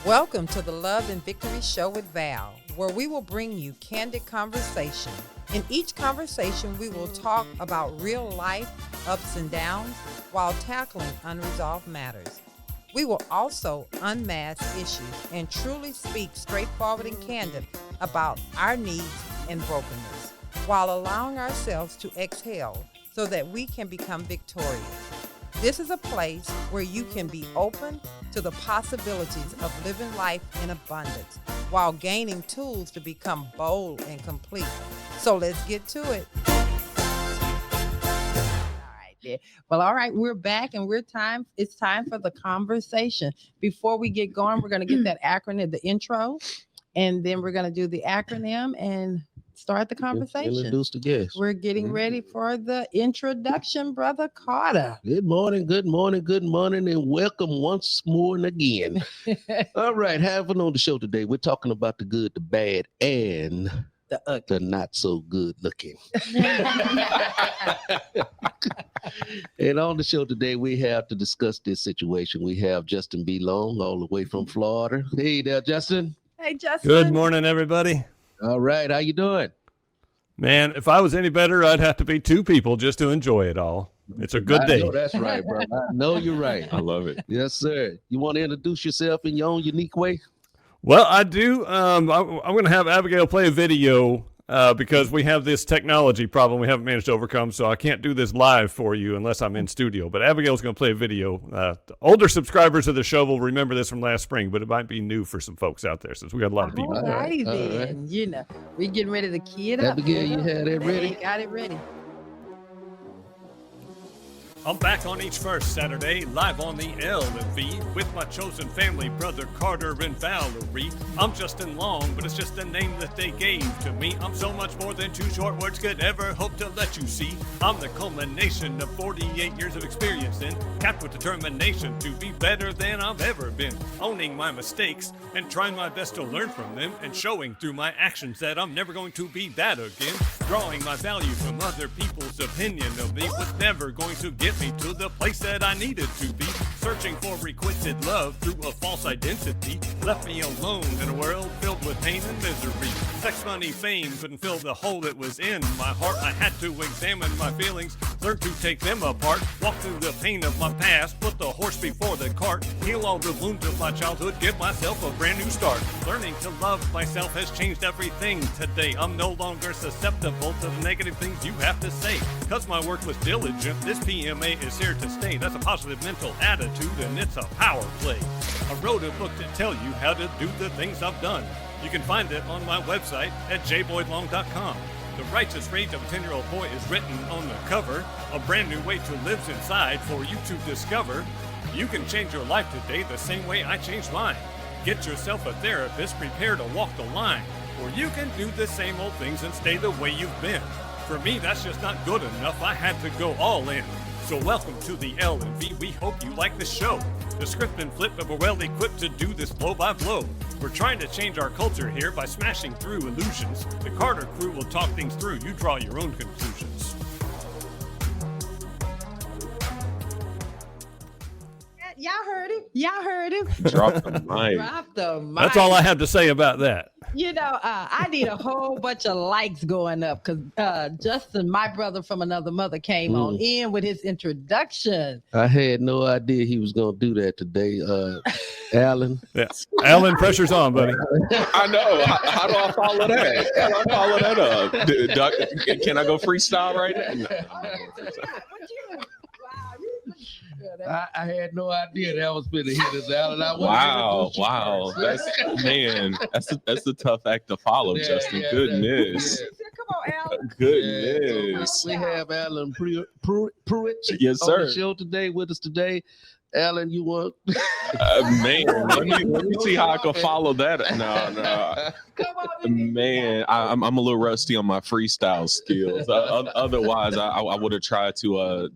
Welcome to the Love and Victory Show with Val, where we will bring you candid conversation. In each conversation, we will talk about real life ups and downs while tackling unresolved matters. We will also unmask issues and truly speak straightforward and candid about our needs and brokenness, while allowing ourselves to exhale so that we can become victorious. This is a place where you can be open to the possibilities of living life in abundance while gaining tools to become bold and complete. So let's get to it. All right, we're back and it's time for the conversation. Before we get going, we're going to get that acronym, the intro, and then we're going to do the acronym and start the conversation. Introduce the guest. We're getting ready for the introduction, Brother Carter. Good morning, and welcome once more and again. All right, having on the show today, we're talking about the good, the bad, and the not so good looking. And on the show today, we have to discuss this situation. We have Justin B. Long, all the way from Florida. Hey there, Justin. Hey, Justin. Good morning, everybody. All right, how you doing? Man, if I was any better, I'd have to be two people just to enjoy it all. It's a good day. I know that's right, bro. I know you're right. I love it. Yes, sir. You want to introduce yourself in your own unique way? Well, I do. I'm going to have Abigail play a video because we have this technology problem we haven't managed to overcome, so I can't do this live for you unless I'm in studio. But Abigail's going to play a video. The older subscribers of the show will remember this from last spring, but it might be new for some folks out there since we got a lot of people. All righty then. You know, we're getting ready to key it up. Abigail, you had it ready? Got it ready. I'm back on each first Saturday, live on the LV with my chosen family, Brother Carter and Valerie. I'm Justin Long, but it's just the name that they gave to me. I'm so much more than two short words could ever hope to let you see. I'm the culmination of 48 years of experience and capped with determination to be better than I've ever been. Owning my mistakes and trying my best to learn from them and showing through my actions that I'm never going to be that again. Drawing my value from other people's opinion of me was never going to get me to the place that I needed to be. Searching for requited love through a false identity left me alone in a world filled with pain and misery. Sex, money, fame couldn't fill the hole that was in my heart. I had to examine my feelings, learn to take them apart, walk through the pain of my past, put the horse before the cart, heal all the wounds of my childhood, give myself a brand new start. Learning to love myself has changed everything today. I'm no longer susceptible to the negative things you have to say. Cause my work was diligent, this PMA is here to stay. That's a positive mental attitude and it's a power play. I wrote a book to tell you how to do the things I've done. You can find it on my website at jboydlong.com. The righteous rage of a 10-year-old boy is written on the cover. A brand new way to live inside for you to discover. You can change your life today the same way I changed mine. Get yourself a therapist, prepare to walk the line. Or you can do the same old things and stay the way you've been. For me, that's just not good enough. I had to go all in. So welcome to the L&V. We hope you like the show. The script been flipped, but we're well equipped to do this blow by blow. We're trying to change our culture here by smashing through illusions. The Carter crew will talk things through. You draw your own conclusions. Y'all heard him. Drop the mic. Drop the mic. That's all I have to say about that. You know, I need a whole bunch of likes going up because Justin, my brother from another mother, came on in with his introduction. I had no idea he was going to do that today, Alan. Yeah. Alan, pressure's on, buddy. I know. How do I follow that? How do I follow that up? Can I go freestyle right now? No. I had no idea that was going to hit us, Alan. Wow. That's a tough act to follow, Justin. Yeah, Goodness. Come on, Alan. Goodness. We have Alan Pruitt Yes, on sir. the show today with us today. Alan, you want? Man, let me see how I can follow that. No. Come on, man, I'm a little rusty on my freestyle skills. Otherwise, I would have tried to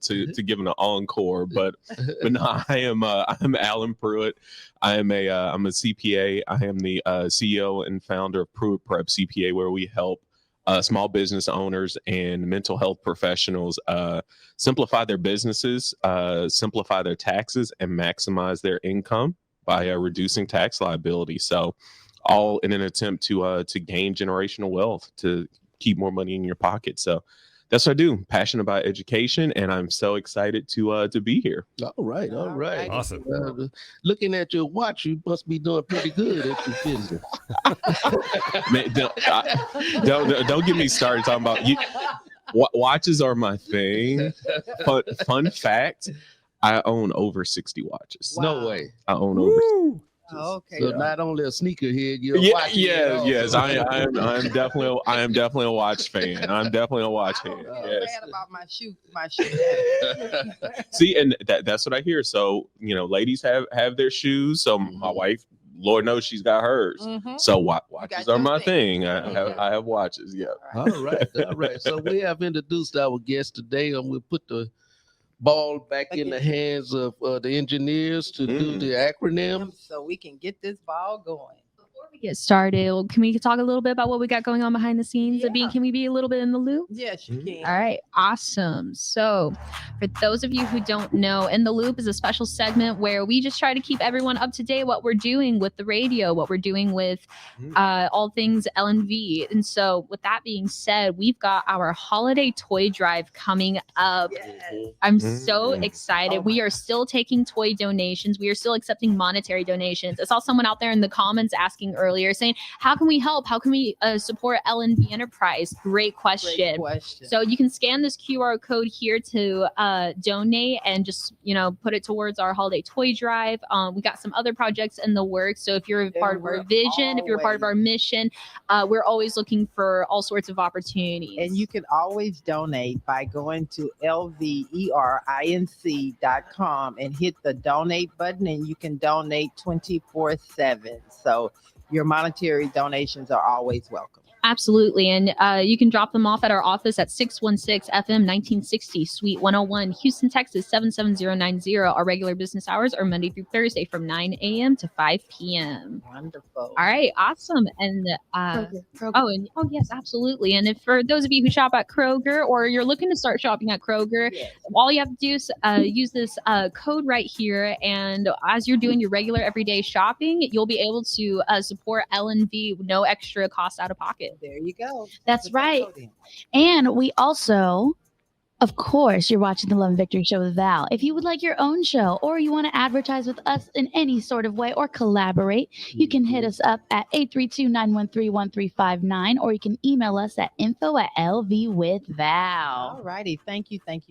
give an encore. But no, I'm Alan Pruitt. I'm a CPA. I am the CEO and founder of Pruitt Prep CPA, where we help small business owners and mental health professionals simplify their businesses, simplify their taxes, and maximize their income by reducing tax liability. So all in an attempt to gain generational wealth, to keep more money in your pocket. So that's what I do. Passionate about education, and I'm so excited to be here. All right. Awesome. Looking at your watch, you must be doing pretty good at your business. Man, don't get me started talking about you. Watches are my thing. But fun fact, I own over 60 watches. Wow. No way. I own over. Oh, okay. So not only a sneakerhead, you're a watch head. Yes. I am definitely a watch fan. I'm definitely a watch fan. Yes. Bad about my shoe. See, and that's what I hear. So, ladies have their shoes. So my wife, Lord knows she's got hers. Mm-hmm. So watches are my thing. I have watches. Yeah. All right. So we have introduced our guest today, and we'll put the ball back in the hands of the engineers to do the acronym, so we can get this ball going. Before we get started, can we talk a little bit about what we got going on behind the scenes? Yeah. Can we be a little bit in the loop? Yes, you can. All right, awesome. So for those of you who don't know, In the Loop is a special segment where we just try to keep everyone up to date what we're doing with the radio, what we're doing with all things LNV. And so with that being said, we've got our holiday toy drive coming up. Yes. I'm so excited. We are still taking toy donations. We are still accepting monetary donations. I saw someone out there in the comments asking earlier saying, how can we help? How can we support LNV Enterprise? Great question. So you can scan this QR code here to donate and just, put it towards our holiday toy drive. We got some other projects in the works. So if you're a part of our vision, if you're a part of our mission, we're always looking for all sorts of opportunities. And you can always donate by going to lverinc.com and hit the donate button, and you can donate 24/7. So your monetary donations are always welcome. Absolutely. And you can drop them off at our office at 616 FM 1960 Suite 101, Houston, Texas 77090. Our regular business hours are Monday through Thursday from 9 a.m. to 5 p.m. Wonderful. All right. Awesome. And Kroger. Yes, absolutely. And if for those of you who shop at Kroger or you're looking to start shopping at Kroger, all you have to do is use this code right here. And as you're doing your regular everyday shopping, you'll be able to support LNV, no extra cost out of pocket. There you go. That's right. And we also, of course, you're watching the Love and Victory Show with Val. If you would like your own show or you want to advertise with us in any sort of way or collaborate, you can hit us up at 832-913-1359 or you can email us at info@lvwithval. All righty. Thank you. Let's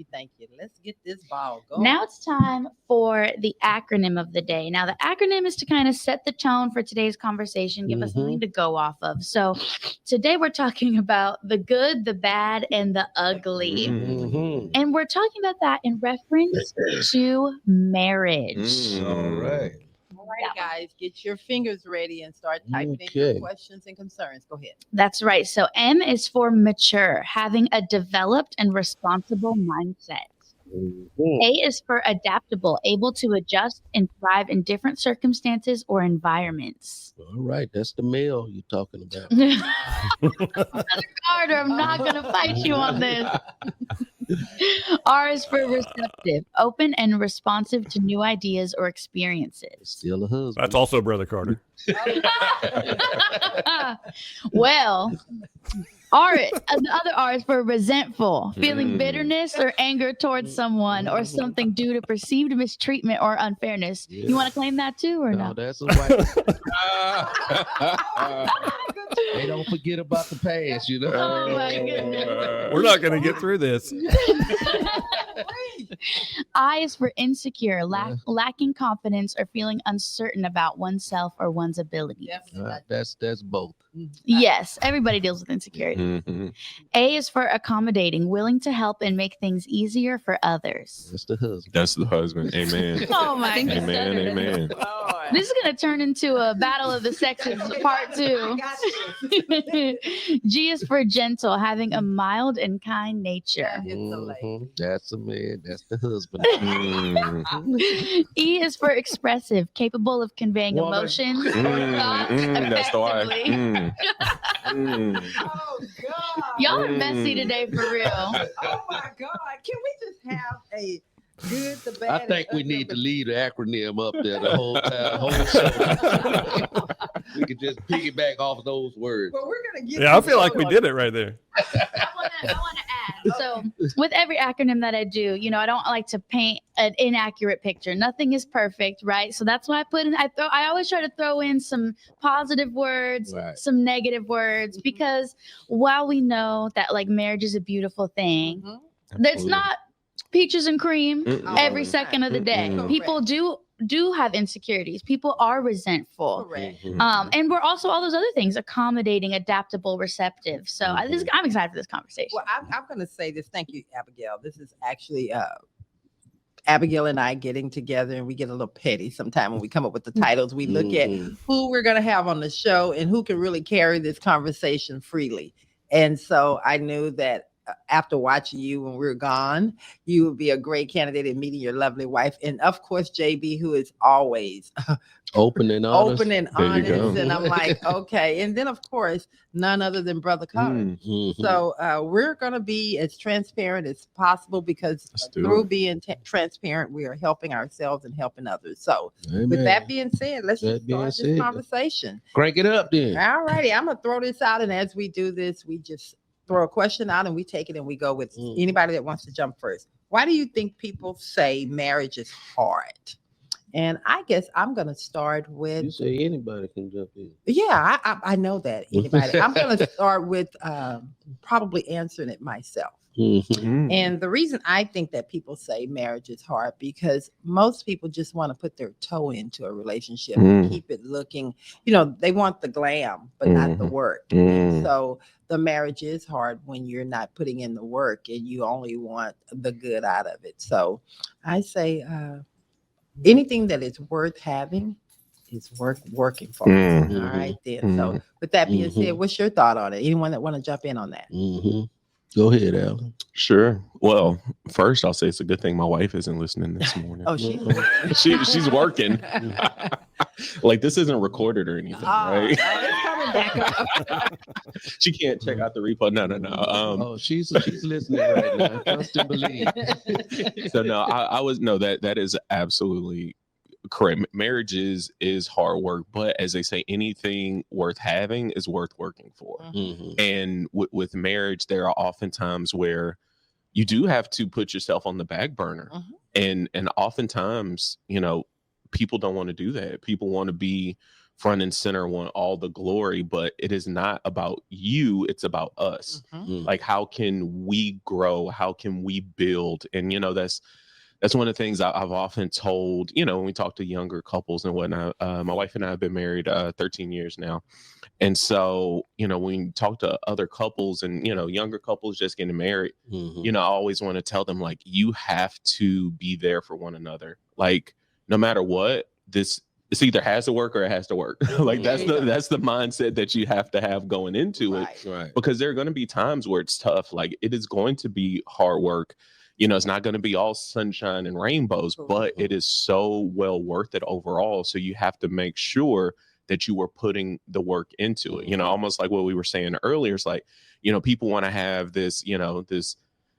get this ball going. Now it's time for the acronym of the day. Now, the acronym is to kind of set the tone for today's conversation, give us something to go off of. So today we're talking about the good, the bad, and the ugly. And we're talking about that in reference to marriage. All right. All right, guys, get your fingers ready and start typing in your questions and concerns. Go ahead. That's right. So M is for mature, having a developed and responsible mindset. A is for adaptable, able to adjust and thrive in different circumstances or environments. All right, that's the male you're talking about. Brother Carter, I'm not going to fight you on this. R is for receptive, open and responsive to new ideas or experiences. Still a husband. That's also Brother Carter. Well, the other R is for resentful, feeling bitterness or anger towards someone or something due to perceived mistreatment or unfairness. You want to claim that too or no? That's all right. They don't forget about the past, Oh my goodness. We're not going to get through this. I is for insecure, lacking confidence or feeling uncertain about oneself or one's ability. That's both. Yes, everybody deals with insecurity. A is for accommodating, willing to help and make things easier for others. That's the husband. That's the husband. Amen. Oh my goodness. Amen. This is going to turn into a battle of the sexes part 2. G is for gentle, having a mild and kind nature. That's a man. That's the husband. E is for expressive, capable of conveying emotions or thoughts That's the wife. effectively. Oh, God. Y'all are messy today for real. Oh, my God. Can we just have a Good, the bad. I think we need to leave the acronym up there the whole time, whole show. We could just piggyback off those words. Well, we're gonna get. Yeah, I feel like we did it right there. I want to add. So with every acronym that I do, you know, I don't like to paint an inaccurate picture. Nothing is perfect, right? So that's why I always try to throw in some positive words, Right. some negative words, because while we know that like marriage is a beautiful thing, there's not peaches and cream every second of the day. Mm-mm. People do have insecurities. People are resentful. Correct. And we're also all those other things: accommodating, adaptable, receptive. So I'm excited for this conversation. Well, I'm going to say this. Thank you, Abigail. This is actually Abigail and I getting together, and we get a little petty sometime when we come up with the titles. We look at who we're going to have on the show and who can really carry this conversation freely. And so I knew that after watching you when we're gone, you would be a great candidate in meeting your lovely wife. And of course, JB, who is always open and honest. And I'm like, okay. And then of course, none other than Brother Carter. So we're going to be as transparent as possible, because through being transparent, we are helping ourselves and helping others. So with that being said, let's just start this conversation. Crank it up then. All righty. I'm going to throw this out. And as we do this, we just throw a question out and we take it and we go with anybody that wants to jump first. Why do you think people say marriage is hard? And I guess I'm going to start with. You say anybody can jump in. Yeah, I know that. Anybody. I'm going to start with probably answering it myself. And the reason I think that people say marriage is hard, because most people just want to put their toe into a relationship and keep it looking, you know, they want the glam, but not the work. So the marriage is hard when you're not putting in the work and you only want the good out of it. So I say anything that is worth having is worth working for. All right, then. So with that being said, what's your thought on it? Anyone that want to jump in on that? Go ahead, Alan. Sure. Well, first I'll say it's a good thing my wife isn't listening this morning. Oh, she's working. Like, this isn't recorded or anything, right? It's coming back up. She can't check out the replay. No. She's listening right now. Trust and believe. So no, that is absolutely correct. Marriage is hard work, but as they say, anything worth having is worth working for. And with marriage, there are often times where you do have to put yourself on the back burner, and oftentimes, you know, people don't want to do that. People want to be front and center, want all the glory, but it is not about you, it's about us. Like, how can we grow? How can we build? And you know, that's one of the things I've often told, you know, when we talk to younger couples and whatnot. My wife and I have been married 13 years now. And so, you know, when you talk to other couples and, you know, younger couples just getting married, you know, I always want to tell them, like, you have to be there for one another. Like, no matter what, it's either has to work or it has to work. Like, that's the mindset that you have to have going into it. Right. Because there are going to be times where it's tough. Like, it is going to be hard work. You know, it's not going to be all sunshine and rainbows, but it is so well worth it overall. So you have to make sure that you are putting the work into it. You know, almost like what we were saying earlier. It's like, you know, people want to have this $1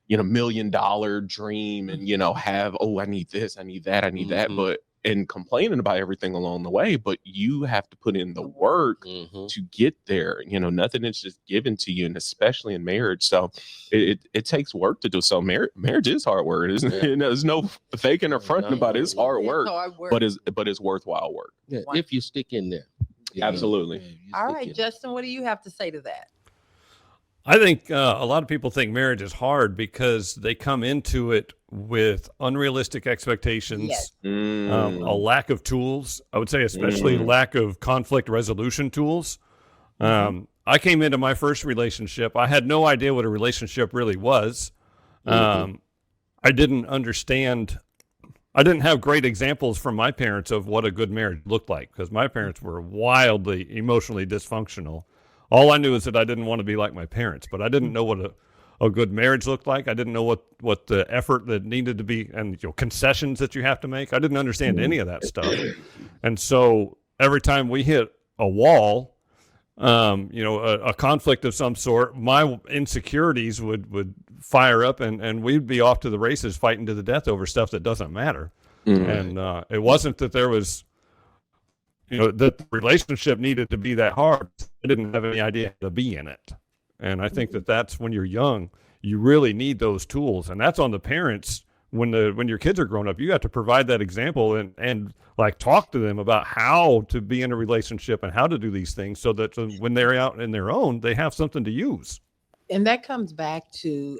million dream and, you know, have, I need this, I need that, I need that. But and complaining about everything along the way, but you have to put in the work to get there. You know, nothing is just given to you, and especially in marriage. So it takes work to do. So marriage is hard work, isn't it? You know, there's no faking or fronting about it. It's hard work, but it's worthwhile work. Yeah, if you stick in there. Absolutely. All right, Justin, what do you have to say to that? I think a lot of people think marriage is hard because they come into it with unrealistic expectations, a lack of tools. I would say especially lack of conflict resolution tools. I came into my first relationship. I had no idea what a relationship really was. I didn't understand. I didn't have great examples from my parents of what a good marriage looked like, because my parents were wildly emotionally dysfunctional. All I knew is that I didn't want to be like my parents, but I didn't know what a good marriage looked like. I didn't know what the effort that needed to be, and concessions that you have to make. I didn't understand any of that stuff. And so every time we hit a wall, a conflict of some sort, my insecurities would fire up and we'd be off to the races fighting to the death over stuff that doesn't matter. And it wasn't that there was, that the relationship needed to be that hard. I didn't have any idea how to be in it. And I think that's when you're young, you really need those tools. And that's on the parents. When your kids are grown up, you have to provide that example and like talk to them about how to be in a relationship and how to do these things so that when they're out in their own, they have something to use. And that comes back to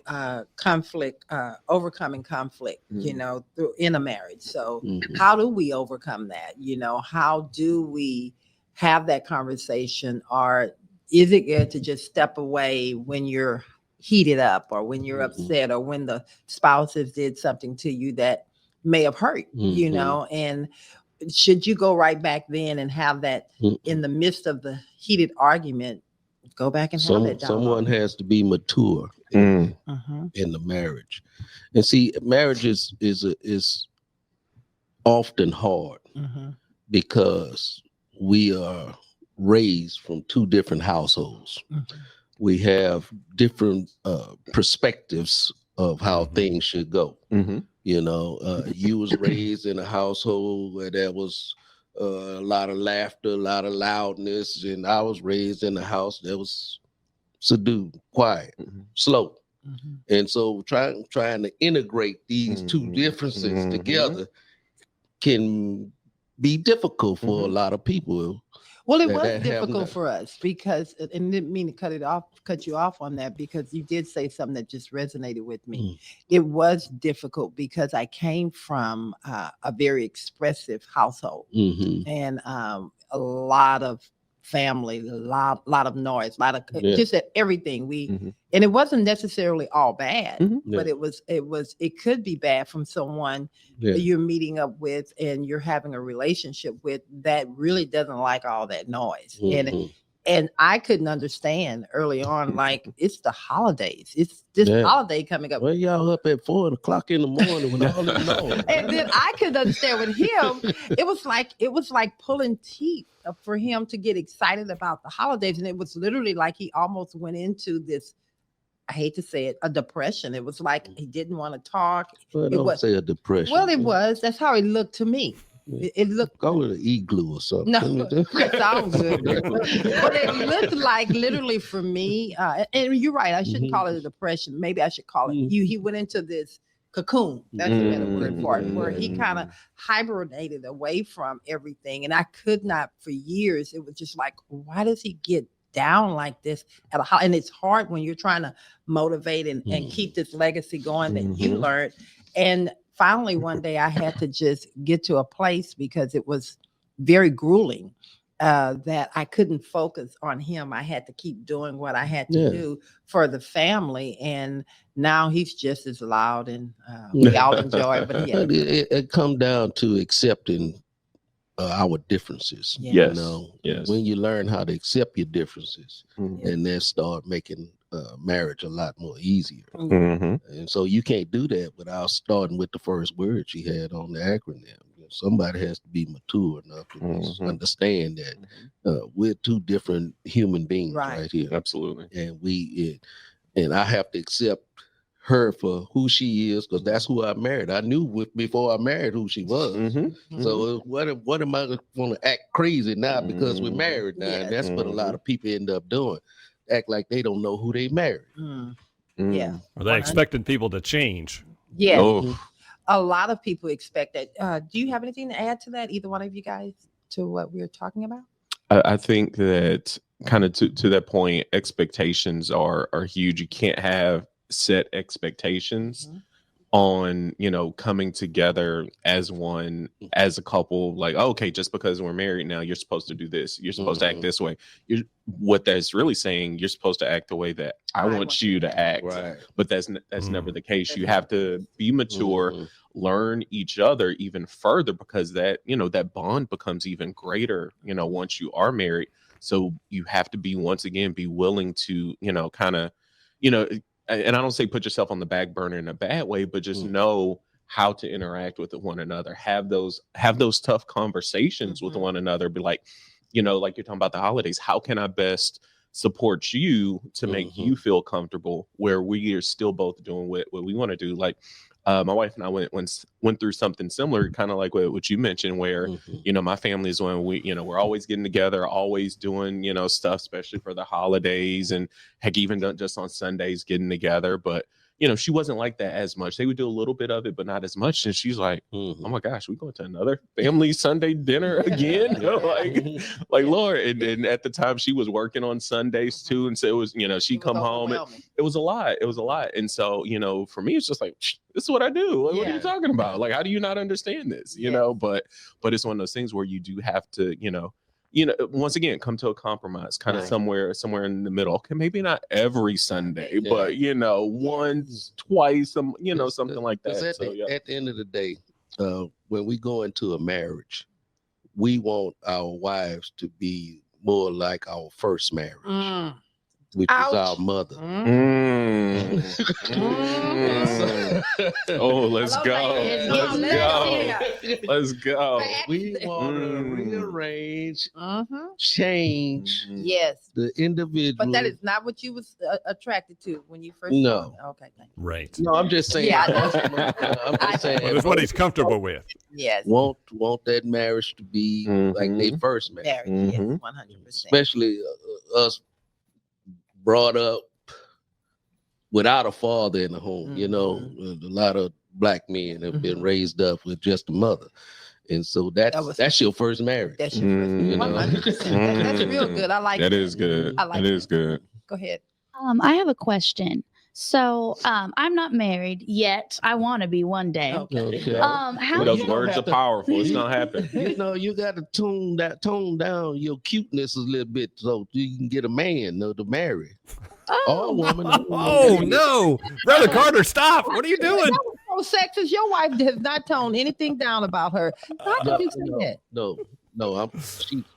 conflict, overcoming conflict, in a marriage. So how do we overcome that? How do we have that conversation? Or is it good to just step away when you're heated up or when you're upset or when the spouses did something to you that may have hurt, and should you go right back then and have that in the midst of the heated argument? Go back and have that dialogue. Someone has to be mature in the marriage, and see, marriage is often hard because we are raised from two different households. We have different perspectives of how things should go. You was raised in a household where there was a lot of laughter, a lot of loudness, and I was raised in a house that was subdued, quiet, slow. And so trying to integrate these two differences together can be difficult for a lot of people. Well, it was difficult for us because, and didn't mean to cut you off on that, because you did say something that just resonated with me. It was difficult because I came from a very expressive household and a lot of family, a lot of noise, a lot of just everything. And it wasn't necessarily all bad, but it could be bad from someone you're meeting up with and you're having a relationship with that really doesn't like all that noise. And I couldn't understand early on, like, it's the holidays. It's this holiday coming up. Well, y'all up at 4 o'clock in the morning with all the noise. And then I could understand with him, it was like pulling teeth for him to get excited about the holidays. And it was literally like he almost went into this, I hate to say it, a depression. It was like he didn't want to talk. Well, don't say a depression. Well, it was. That's how it looked to me. It looked. Call it an igloo or something. No, that sounds good. But it looked like literally for me, and you're right, I shouldn't call it a depression. Maybe I should call it, he went into this cocoon. That's a better word for it, where he kind of hibernated away from everything. And I could not, for years, it was just like, why does he get down like this at a, and it's hard when you're trying to motivate and keep this legacy going that you learned. And finally, one day I had to just get to a place, because it was very grueling, that I couldn't focus on him. I had to keep doing what I had to do for the family. And now he's just as loud, and we all enjoy it. But it comes down to accepting our differences. Yes. When you learn how to accept your differences, and then start making marriage a lot more easier. And so you can't do that without starting with the first word she had on the acronym. Somebody has to be mature enough to understand that we're two different human beings right here. Absolutely. And I have to accept her for who she is, because that's who I married. I knew before I married who she was. So what am I going to act crazy now because we're married now? And that's what a lot of people end up doing. Act like they don't know who they married. Yeah. Or they expected people to change. Yeah. A lot of people expect that. Do you have anything to add to that, either one of you guys, to what we were talking about? I think that kind of to that point, expectations are huge. You can't have set expectations on, coming together as one, as a couple, like, okay, just because we're married now, you're supposed to do this. You're supposed to act this way. What that's really saying, you're supposed to act the way that I want you to act. Right. But that's never the case. You have to be mature, learn each other even further, because that, that bond becomes even greater, once you are married. So you have to be willing to, kind of, and I don't say put yourself on the back burner in a bad way, but just know how to interact with one another. Have those tough conversations with one another. Be like, like you're talking about the holidays. How can I best support you to make you feel comfortable, where we are still both doing what we want to do. Like my wife and I went through something similar, kind of like what you mentioned, where my family is when we're always getting together, always doing stuff, especially for the holidays, and heck, even just on Sundays getting together. But she wasn't like that as much. They would do a little bit of it, but not as much. And she's like, oh my gosh, we going to another family Sunday dinner again? like Lord. And at the time she was working on Sundays too. And so it was, she'd come home. It was a lot. And so, for me, it's just like, this is what I do. Like, what are you talking about? Like, how do you not understand this? But it's one of those things where you do have to, once again, come to a compromise, kind of somewhere in the middle. Okay, maybe not every Sunday, but once, twice, something like that. At the end of the day, when we go into a marriage, we want our wives to be more like our first marriage, which is our mother. Oh, let's go. We want to rearrange, change the individual. But that is not what you was attracted to when you first. No. Okay. Thank you. Right. No, I'm just saying. I'm just saying. Well, that's what he's comfortable with. Yes. Want that marriage to be like their first marriage. Yes, 100%. Especially us brought up without a father in the home. A lot of black men have been raised up with just a mother, and so that's your first marriage. That's your first 100%. That's real good. I like that. Is good. I like it. Is good. Go ahead. I have a question. So I'm not married yet. I want to be one day. Okay. How those words are powerful. It's gonna happen. You got to tone down your cuteness a little bit so you can get a man to marry. Or a woman. Oh no, Brother Carter, stop! What are you doing? That was so sexist. Your wife does not tone anything down about her. How did you say that? No,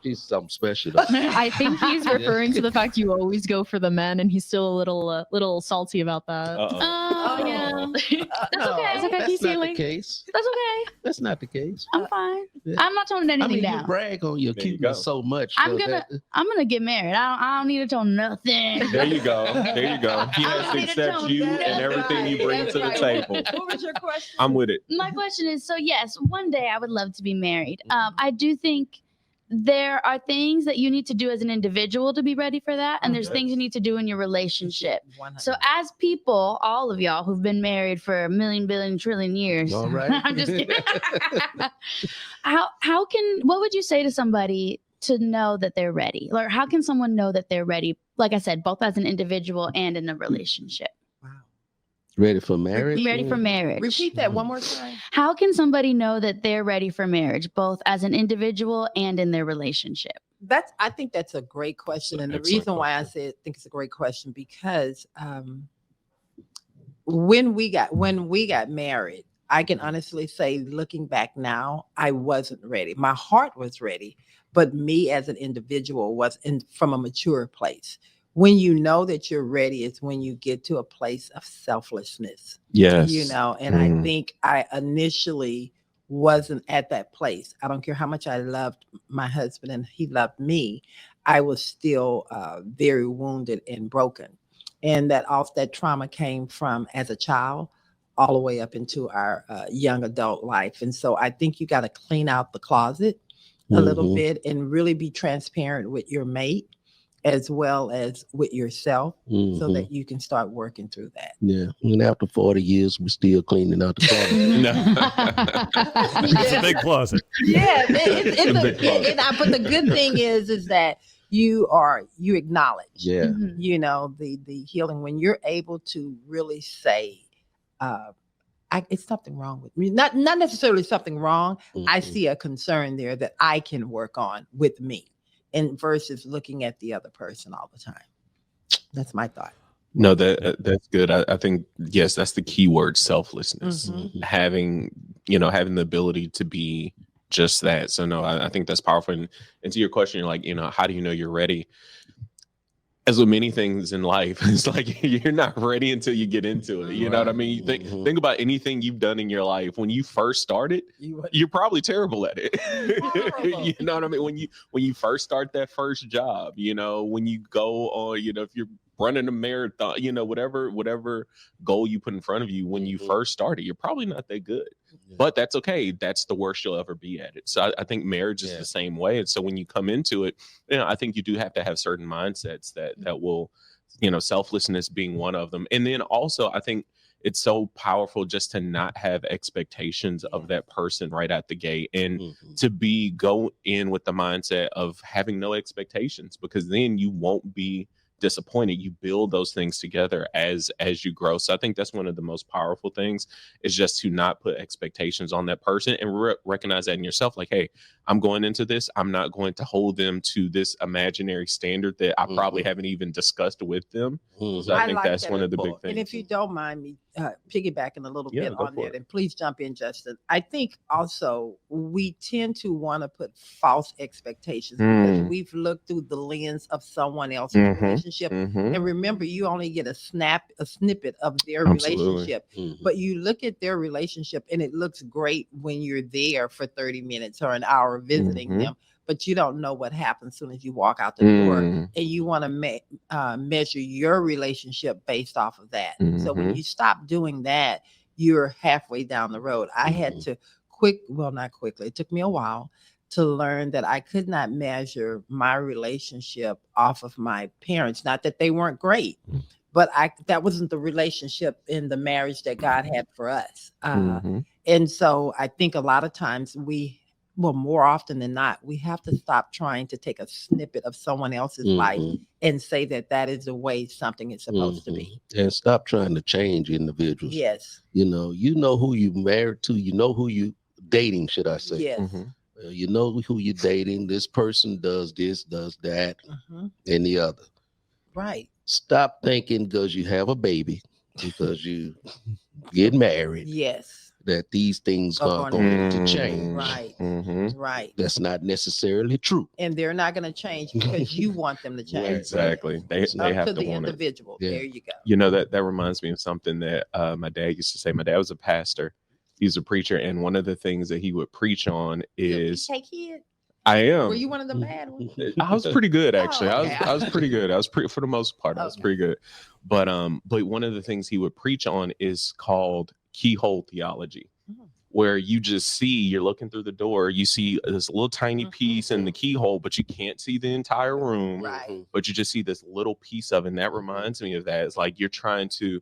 she's something special. I think he's referring to the fact you always go for the men, and he's still a little salty about that. Oh, yeah. That's okay. It's okay. That's not the case. That's okay. That's not the case. I'm fine. Yeah. I'm not toning anything down. You brag on your cuteness so much. I'm gonna get married. I don't need to tone nothing. There you go. He has to accept you and everything you bring to the table. What was your question? I'm with it. My question is, so yes, one day I would love to be married. I do think there are things that you need to do as an individual to be ready for that. And there's things you need to do in your relationship. 100. So as people, all of y'all who've been married for a million, billion, trillion years. All right. I'm just kidding. What would you say to somebody to know that they're ready? Or how can someone know that they're ready? Like I said, both as an individual and in a relationship. Ready for marriage? Ready for marriage. Repeat that one more time. How can somebody know that they're ready for marriage, both as an individual and in their relationship? I think that's a great question. And the reason why I think it's a great question, because when we got married, I can honestly say, looking back now, I wasn't ready. My heart was ready, but me as an individual was from a mature place. When you know that you're ready is when you get to a place of selflessness. Yes. And I think I initially wasn't at that place. I don't care how much I loved my husband and he loved me. I was still very wounded and broken. And that trauma came from as a child all the way up into our young adult life. And so I think you got to clean out the closet a little bit and really be transparent with your mate, as well as with yourself, so that you can start working through that. Yeah. And after 40 years, we're still cleaning out the closet. It's a big closet. Yeah. It's a big closet. But the good thing is that you acknowledge, the healing when you're able to really say, it's something wrong with me. Not necessarily something wrong. I see a concern there that I can work on with me. And versus looking at the other person all the time. That's my thought. No, that's good. I think, yes, that's the key word, selflessness. Having the ability to be just that. So no, I think that's powerful. And to your question, you're like, how do you know you're ready? as with many things in life, it's like you're not ready until you get into it. You know what I mean? You think about anything you've done in your life. When you first started, you're probably terrible at it. You know what I mean? When you first start that first job, you know, when you go on, you know, if you're running a marathon, you know, whatever goal you put in front of you when you first started, you're probably not that good. But that's okay. That's the worst you'll ever be at it. So I think marriage is the same way. And so when you come into it, you know, I think you do have to have certain mindsets that will, you know, selflessness being one of them. And then also, I think it's so powerful just to not have expectations of that person right at the gate, and to go in with the mindset of having no expectations, because then you won't be disappointed. You build those things together as you grow. So I think that's one of the most powerful things, is just to not put expectations on that person and recognize that in yourself. Like, hey, I'm going into this, I'm not going to hold them to this imaginary standard that I probably haven't even discussed with them. So I think that's one of the big things. And if you don't mind me piggybacking a little bit on that, and please jump in, Justin. I think also we tend to want to put false expectations because we've looked through the lens of someone else's relationship. And remember, you only get a snippet of their relationship, but you look at their relationship and it looks great when you're there for 30 minutes or an hour visiting them, but you don't know what happens as soon as you walk out the door, and you want to measure your relationship based off of that. So when you stop doing that, you're halfway down the road. I had to not quickly, it took me a while to learn that I could not measure my relationship off of my parents. Not that they weren't great, but that wasn't the relationship in the marriage that God had for us. And so I think a lot of times more often than not, we have to stop trying to take a snippet of someone else's life and say that is the way something is supposed to be. And stop trying to change individuals. Yes. You know who you married to, you know who you dating, should I say. Yes. You know who you're dating. This person does this, does that, and the other. Right. Stop thinking because you have a baby, because you get married. Yes. That these things are going to change. Right. Right. That's not necessarily true. And they're not going to change because you want them to change. Exactly. They have to the want individual. it. There you go. You know, that reminds me of something that my dad used to say. My dad was a pastor. He's a preacher. And one of the things that he would preach on is... Did you take kids? I am. Were you one of the bad ones? I was pretty good, actually. Oh, okay. I was pretty good. For the most part, I was pretty good. But one of the things he would preach on is called keyhole theology, where you're looking through the door, you see this little tiny piece in the keyhole, but you can't see the entire room, but you just see this little piece of it. And that reminds me of that. It's like you're trying to,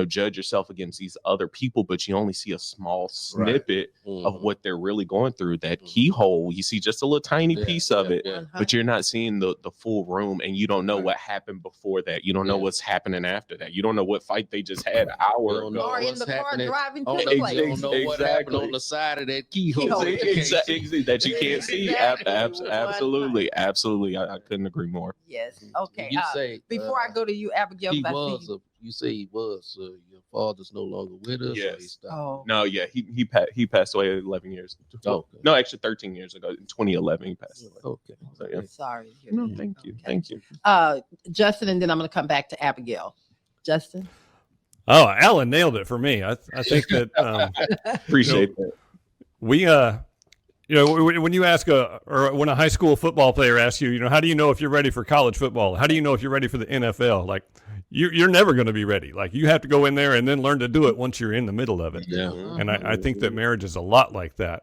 judge yourself against these other people, but you only see a small snippet of what they're really going through. That keyhole, you see just a little tiny piece of it, but you're not seeing the full room, and you don't know what happened before that. You don't know what's happening after that. You don't know what fight they just had an hour ago. Or in the car driving to the place. You don't know what happened on the side of that keyhole. Exactly. That you can't see. Absolutely. I couldn't agree more. Yes. Okay. You say, before I go to you, Abigail, you say he was. Your father's no longer with us. Yes. No, yeah, he passed away 11 years. No, actually 13 years ago. In 2011, he passed away. Okay. So, yeah. Sorry. No, thank you. Thank you. Justin, and then I'm going to come back to Abigail. Justin. Oh, Alan nailed it for me. I think that appreciate that. We when you ask or when a high school football player asks you, how do you know if you're ready for college football? How do you know if you're ready for the NFL? Like, you're never going to be ready. Like, you have to go in there and then learn to do it once you're in the middle of it. Yeah. And I think that marriage is a lot like that.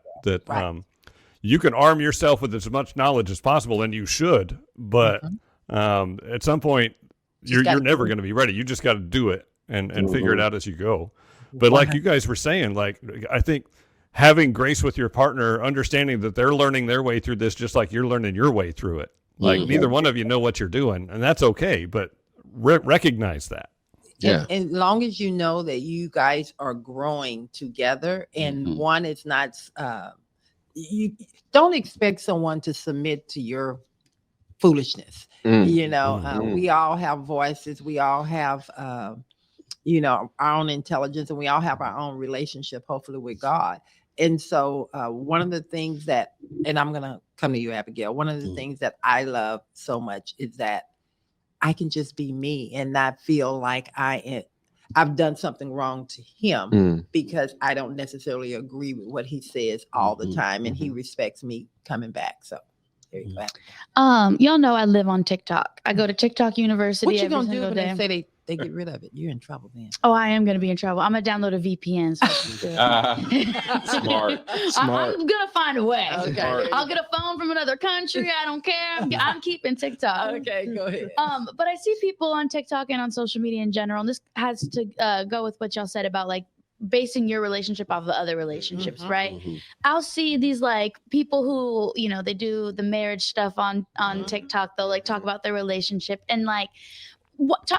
You can arm yourself with as much knowledge as possible, and you should. But at some point, you're never going to be ready. You just got to do it and figure it out as you go. But like you guys were saying, like, I think having grace with your partner, understanding that they're learning their way through this just like you're learning your way through it. Like, neither one of you know what you're doing, and that's okay, but recognize that. Yeah. And as long as you know that you guys are growing together, and one is not, you don't expect someone to submit to your foolishness. We all have voices. We all have, our own intelligence, and we all have our own relationship, hopefully, with God. And so one of the things that, and I'm going to come to you, Abigail, one of the things that I love so much is that I can just be me and not feel like I've done something wrong to him because I don't necessarily agree with what he says all the time, and he respects me coming back. So there you go. Y'all know I live on TikTok. I go to TikTok University. What you every gonna do single when day. they say they get rid of it? You're in trouble then. Oh, I am gonna be in trouble. I'm gonna download a VPN. So Smart. I'm gonna find a way. Okay. I'll get a phone from another country. I don't care. I'm keeping TikTok. Okay, go ahead. But I see people on TikTok and on social media in general, and this has to go with what y'all said about like basing your relationship off of other relationships, right? I'll see these like people who, you know, they do the marriage stuff on TikTok. They'll like talk about their relationship and like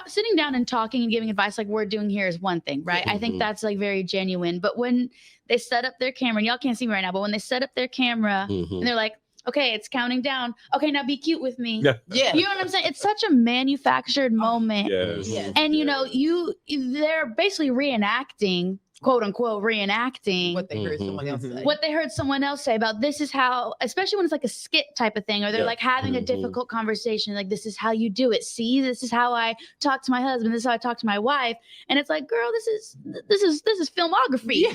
sitting down and talking and giving advice like we're doing here is one thing, right? I think that's like very genuine. But when they set up their camera, and y'all can't see me right now, but when they set up their camera and they're like, okay, it's counting down. Okay, now be cute with me. Yeah. You know what I'm saying? It's such a manufactured moment. Yes. And you know, they're basically reenacting, quote unquote, reenacting What they heard someone else say. what they heard someone else say about this is how, especially when it's like a skit type of thing, or they're like having a difficult conversation, like this is how you do it. See, this is how I talk to my husband. This is how I talk to my wife. And it's like, girl, this is filmography.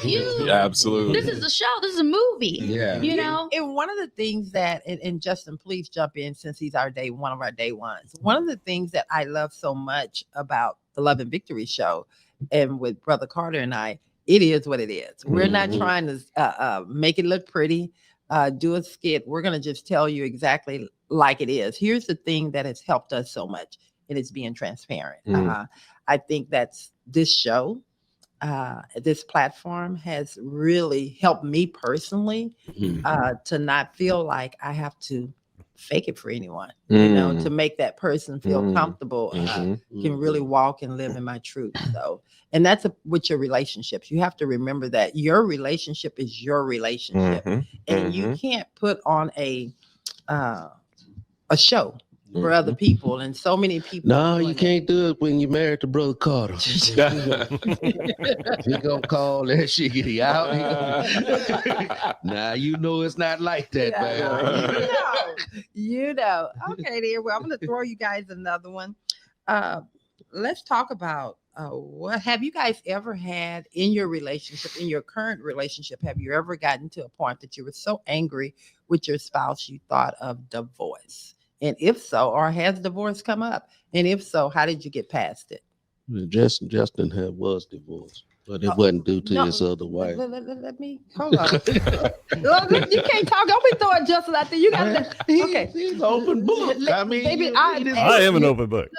Absolutely. This is a show. This is a movie. Yeah. You know? And one of the things that, and Justin, please jump in since he's one of our day ones. One of the things that I love so much about the Love and Victory show, and with Brother Carter and I, it is what it is. We're not trying to make it look pretty, do a skit. We're going to just tell you exactly like it is. Here's the thing that has helped us so much, and it's being transparent. I think that's this show, this platform has really helped me personally to not feel like I have to fake it for anyone, you know, to make that person feel comfortable, can really walk and live in my truth. So, and that's with your relationships. You have to remember that your relationship is your relationship, and you can't put on a show for other people. And so many people. No, you can't do it when you're married to Brother Carter. He gonna call that shit out. Nah, you know it's not like that, man. You know. Okay, there. Well, I'm gonna throw you guys another one. Let's talk about what have you guys ever had in your relationship, in your current relationship? Have you ever gotten to a point that you were so angry with your spouse you thought of divorce? And if so, or has divorce come up? And if so, how did you get past it? Justin was divorced, but it wasn't due to his other wife. Let me hold on. You can't talk. Don't be throwing Justin out there. You got to. Okay, he's open book. I mean, baby, I am an open book.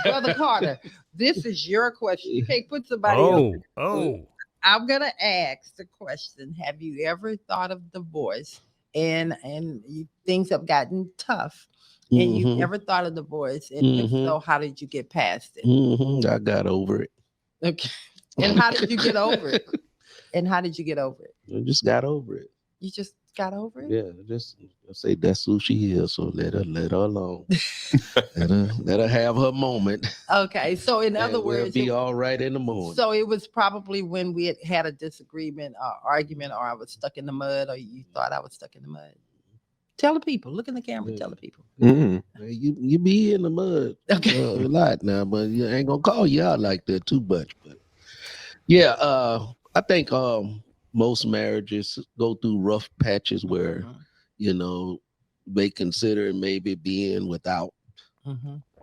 Brother Carter, this is your question. You can't put somebody else. I'm gonna ask the question: have you ever thought of divorce? And things have gotten tough, and you ever thought of divorce? And if so, how did you get past it? I got over it. Okay. And how did you get over it? I just got over it. You just got over it? Yeah, just say that's who she is. So let her alone. let her have her moment. Okay, so in other words, we'll be all right in the morning. So it was probably when we had a disagreement or argument, or I was stuck in the mud, or you thought I was stuck in the mud. Tell the people. Look in the camera. Tell the people. You be in the mud a lot now, but you ain't gonna call you out like that too much. But yeah, I think most marriages go through rough patches where you know they consider maybe being without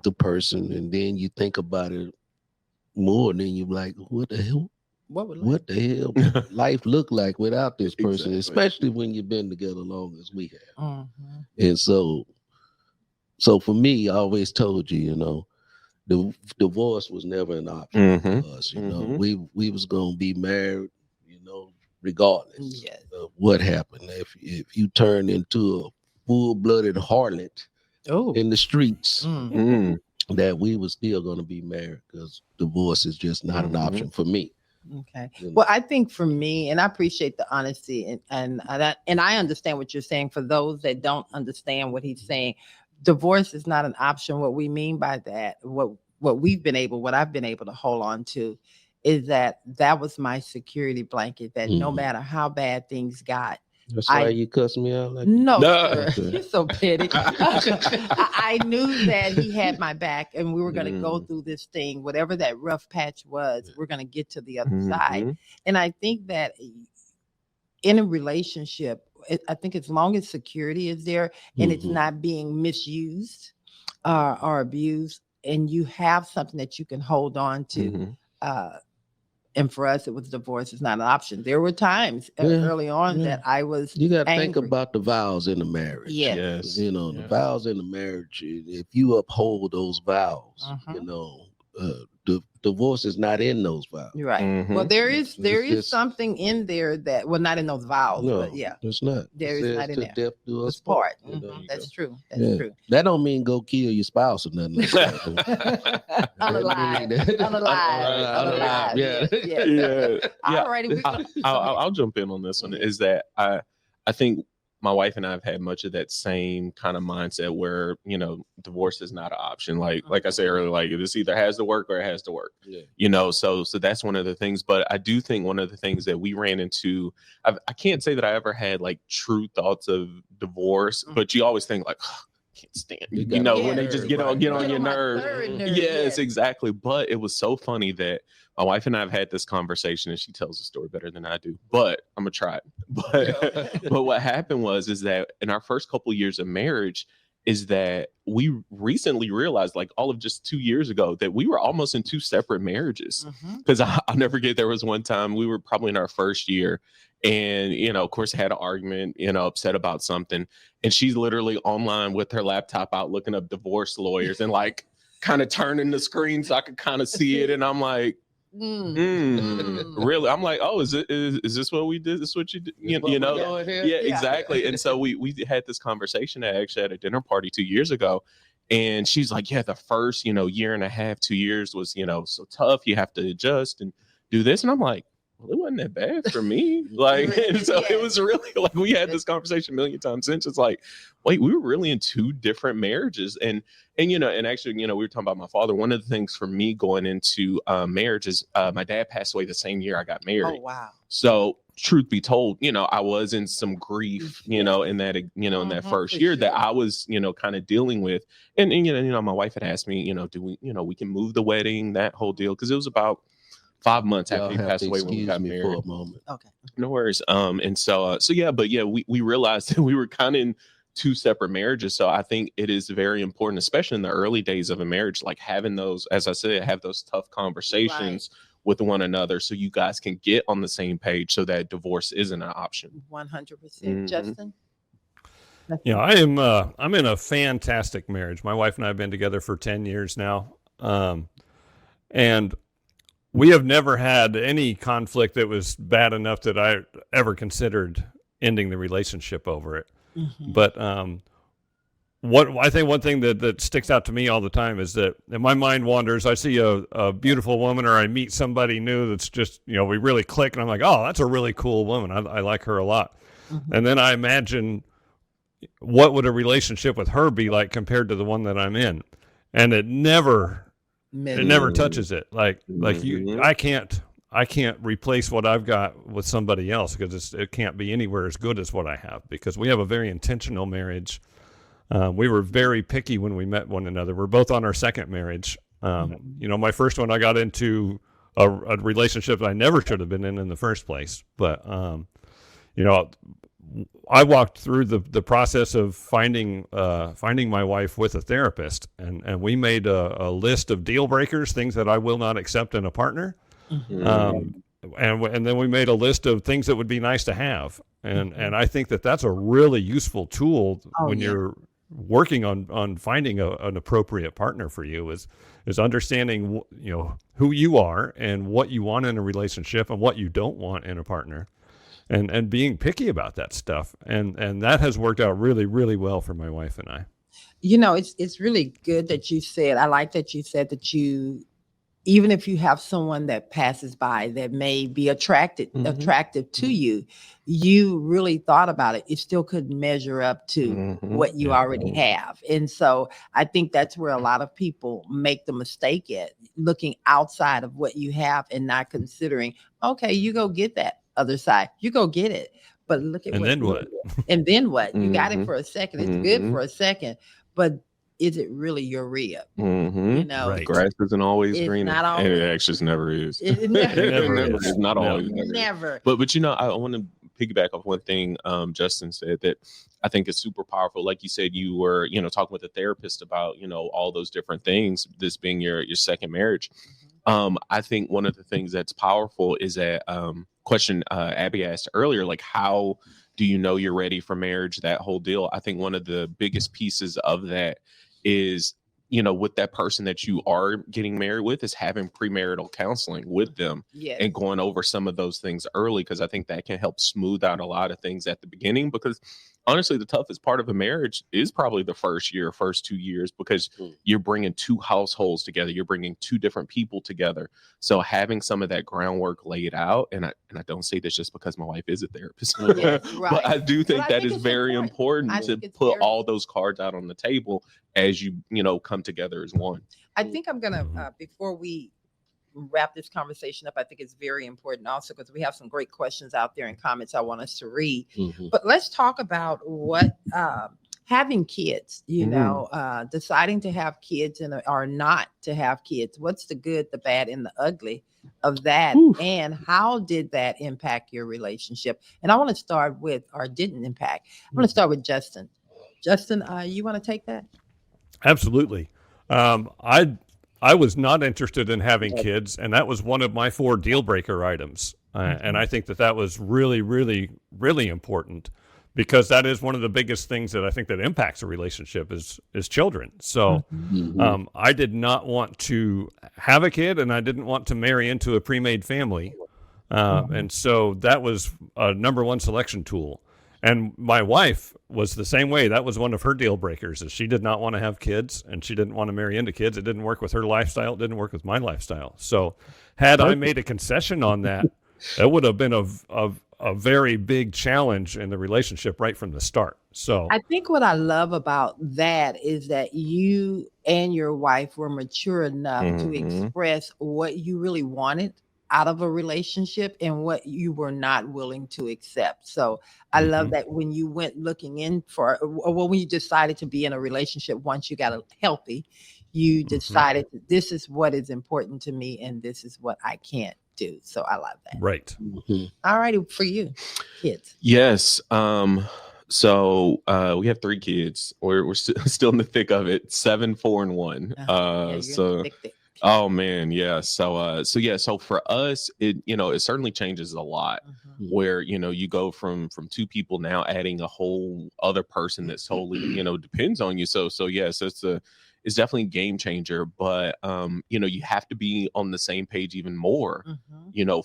the person, and then you think about it more, and then you're like, what the hell? What the hell life look like without this person, especially when you've been together long as we have. And so for me, I always told you, you know, the divorce was never an option for us. You know, we was gonna be married, you know, regardless of what happened. If you turn into a full-blooded harlot in the streets, that we were still gonna be married, because divorce is just not an option for me. Okay. Well, I think for me, and I appreciate the honesty, and I understand what you're saying. For those that don't understand what he's saying, divorce is not an option. What we mean by that, what I've been able to hold on to, is that was my security blanket. That no matter how bad things got, That's why you cuss me out like no, No. sir. You're so petty. I knew that he had my back, and we were going to go through this thing, whatever that rough patch was. We're going to get to the other side, and I think that in a relationship, I think as long as security is there and it's not being misused or abused, and you have something that you can hold on to. And for us, it was divorce is not an option. There were times early on that I was You got to angry. think about the vows in the marriage. Yes. You know, the vows in the marriage, if you uphold those vows, you know, the divorce is not in those vows. You're right. Well, there is something in there that, well, not in those vows, No, but yeah. It's not. There is not in there. Death do us It's part. you know, That's true. That's true. That don't mean go kill your spouse or nothing like that. Unalive. Yeah. All righty. I'll jump in on this one. Is that I think my wife and I have had much of that same kind of mindset where, you know, divorce is not an option. Like I said earlier, like this either has to work or it has to work. You know, so that's one of the things. But I do think one of the things that we ran into, I can't say that I ever had like true thoughts of divorce, but you always think like, can't stand it. You know, when they just get on your nerves. Yes, exactly. But it was so funny that my wife and I have had this conversation, and she tells the story better than I do, but I'm gonna try it. But what happened is that in our first couple of years of marriage, is that we recently realized, like all of just 2 years ago, that we were almost in two separate marriages. Because I'll never forget, there was one time we were probably in our first year, and, you know, of course, had an argument, you know, upset about something. And she's literally online with her laptop out looking up divorce lawyers and like kind of turning the screen so I could kind of see it. And I'm like, really? I'm like, oh, is this what we did? Is this what you did? You know? Yeah, exactly. And so we had this conversation actually at a dinner party 2 years ago. And she's like, yeah, the first, you know, year and a half, 2 years was, you know, so tough. You have to adjust and do this. And I'm like, well, it wasn't that bad for me. Like, and so it was really like, we had this conversation a million times since. It's like, wait, we were really in two different marriages. And, you know, and actually, you know, we were talking about my father. One of the things for me going into marriage is my dad passed away the same year I got married. Oh, wow. So truth be told, you know, I was in some grief, you know, in that, you know, in that first year that I was, you know, kind of dealing with. And, you know, my wife had asked me, you know, do we, you know, we can move the wedding, that whole deal. Cause it was about 5 months after he passed away when we got married. For a moment. Okay. No worries. And so yeah, but yeah, we realized that we were kind of in two separate marriages. So I think it is very important, especially in the early days of a marriage, like having those, as I said, have those tough conversations with one another so you guys can get on the same page so that divorce isn't an option. 100%. Justin? Yeah, I'm in a fantastic marriage. My wife and I have been together for 10 years now. And we have never had any conflict that was bad enough that I ever considered ending the relationship over it. But I think one thing that sticks out to me all the time is that if my mind wanders, I see a beautiful woman or I meet somebody new that's just, you know, we really click and I'm like, oh, that's a really cool woman. I like her a lot. And then I imagine what would a relationship with her be like compared to the one that I'm in. And it never touches it. Like I can't replace what I've got with somebody else because it can't be anywhere as good as what I have because we have a very intentional marriage. We were very picky when we met one another. We're both on our second marriage. You know, my first one, I got into a relationship that I never should have been in the first place. But, you know, I walked through the process of finding my wife with a therapist, and we made a list of deal breakers, things that I will not accept in a partner. And then we made a list of things that would be nice to have. And I think that's a really useful tool when you're working on finding an appropriate partner for you is understanding, you know, who you are and what you want in a relationship and what you don't want in a partner. And being picky about that stuff. And that has worked out really, really well for my wife and I. You know, it's really good that you said, I like that you said that you, even if you have someone that passes by that may be attractive to you, you really thought about it. It still couldn't measure up to what you already have. And so I think that's where a lot of people make the mistake at looking outside of what you have and not considering, okay, you go get that other side, you go get it. But look at And then what? And then what? You got it Mhm. for a second. It's good Mhm. for a second, but is it really your re-up? Mm-hmm. You know, Right. Grass isn't always It's greener. not And it always. actually just never is. It never never is. It's not No. always never is. Never. But I want to piggyback off one thing Justin said that I think is super powerful. Like you said, you were talking with a therapist about all those different things. This being your second marriage. I think one of the things that's powerful is that question Abby asked earlier, like how do you know you're ready for marriage? That whole deal. I think one of the biggest pieces of that is with that person that you are getting married with is having premarital counseling with them Yes. and going over some of those things early, because I think that can help smooth out a lot of things at the beginning, because honestly the toughest part of a marriage is probably the first 2 years, because you're bringing two households together, you're bringing two different people together. So having some of that groundwork laid out, and I don't say this just because my wife is a therapist, Yes, right. but I do think I that think is it's very important I to think it's put very- all those cards out on the table as you come together as one. I think I'm gonna before we wrap this conversation up, I think it's very important also because we have some great questions out there and comments I want us to read. But let's talk about what having kids, deciding to have kids or not to have kids. What's the good, the bad, and the ugly of that? And how did that impact your relationship? And I want to start with, or didn't impact. I want to start with Justin. Justin, you want to take that? Absolutely. I was not interested in having kids, and that was one of my 4 deal breaker items. And I think that was really, really, really important, because that is one of the biggest things that I think that impacts a relationship is children. So I did not want to have a kid, and I didn't want to marry into a pre-made family. And so that was a number one selection tool. And my wife was the same way. That was one of her deal breakers, is she did not want to have kids, and she didn't want to marry into kids. It didn't work with her lifestyle. It didn't work with my lifestyle. So had I made a concession on that, it would have been a very big challenge in the relationship right from the start. So I think what I love about that is that you and your wife were mature enough to express what you really wanted out of a relationship and what you were not willing to accept. So I love that when you went looking in for, or when you decided to be in a relationship, once you got healthy, you decided this is what is important to me and this is what I can't do. So I love that. right. All righty, for you, kids. Yes. So we have 3 kids. We're still in the thick of it. 7, 4, and 1. Thick. Oh man, yeah. So for us, it certainly changes a lot. Where you go from 2 people now adding a whole other person that solely depends on you. So yes, it's definitely a game changer. But you have to be on the same page even more.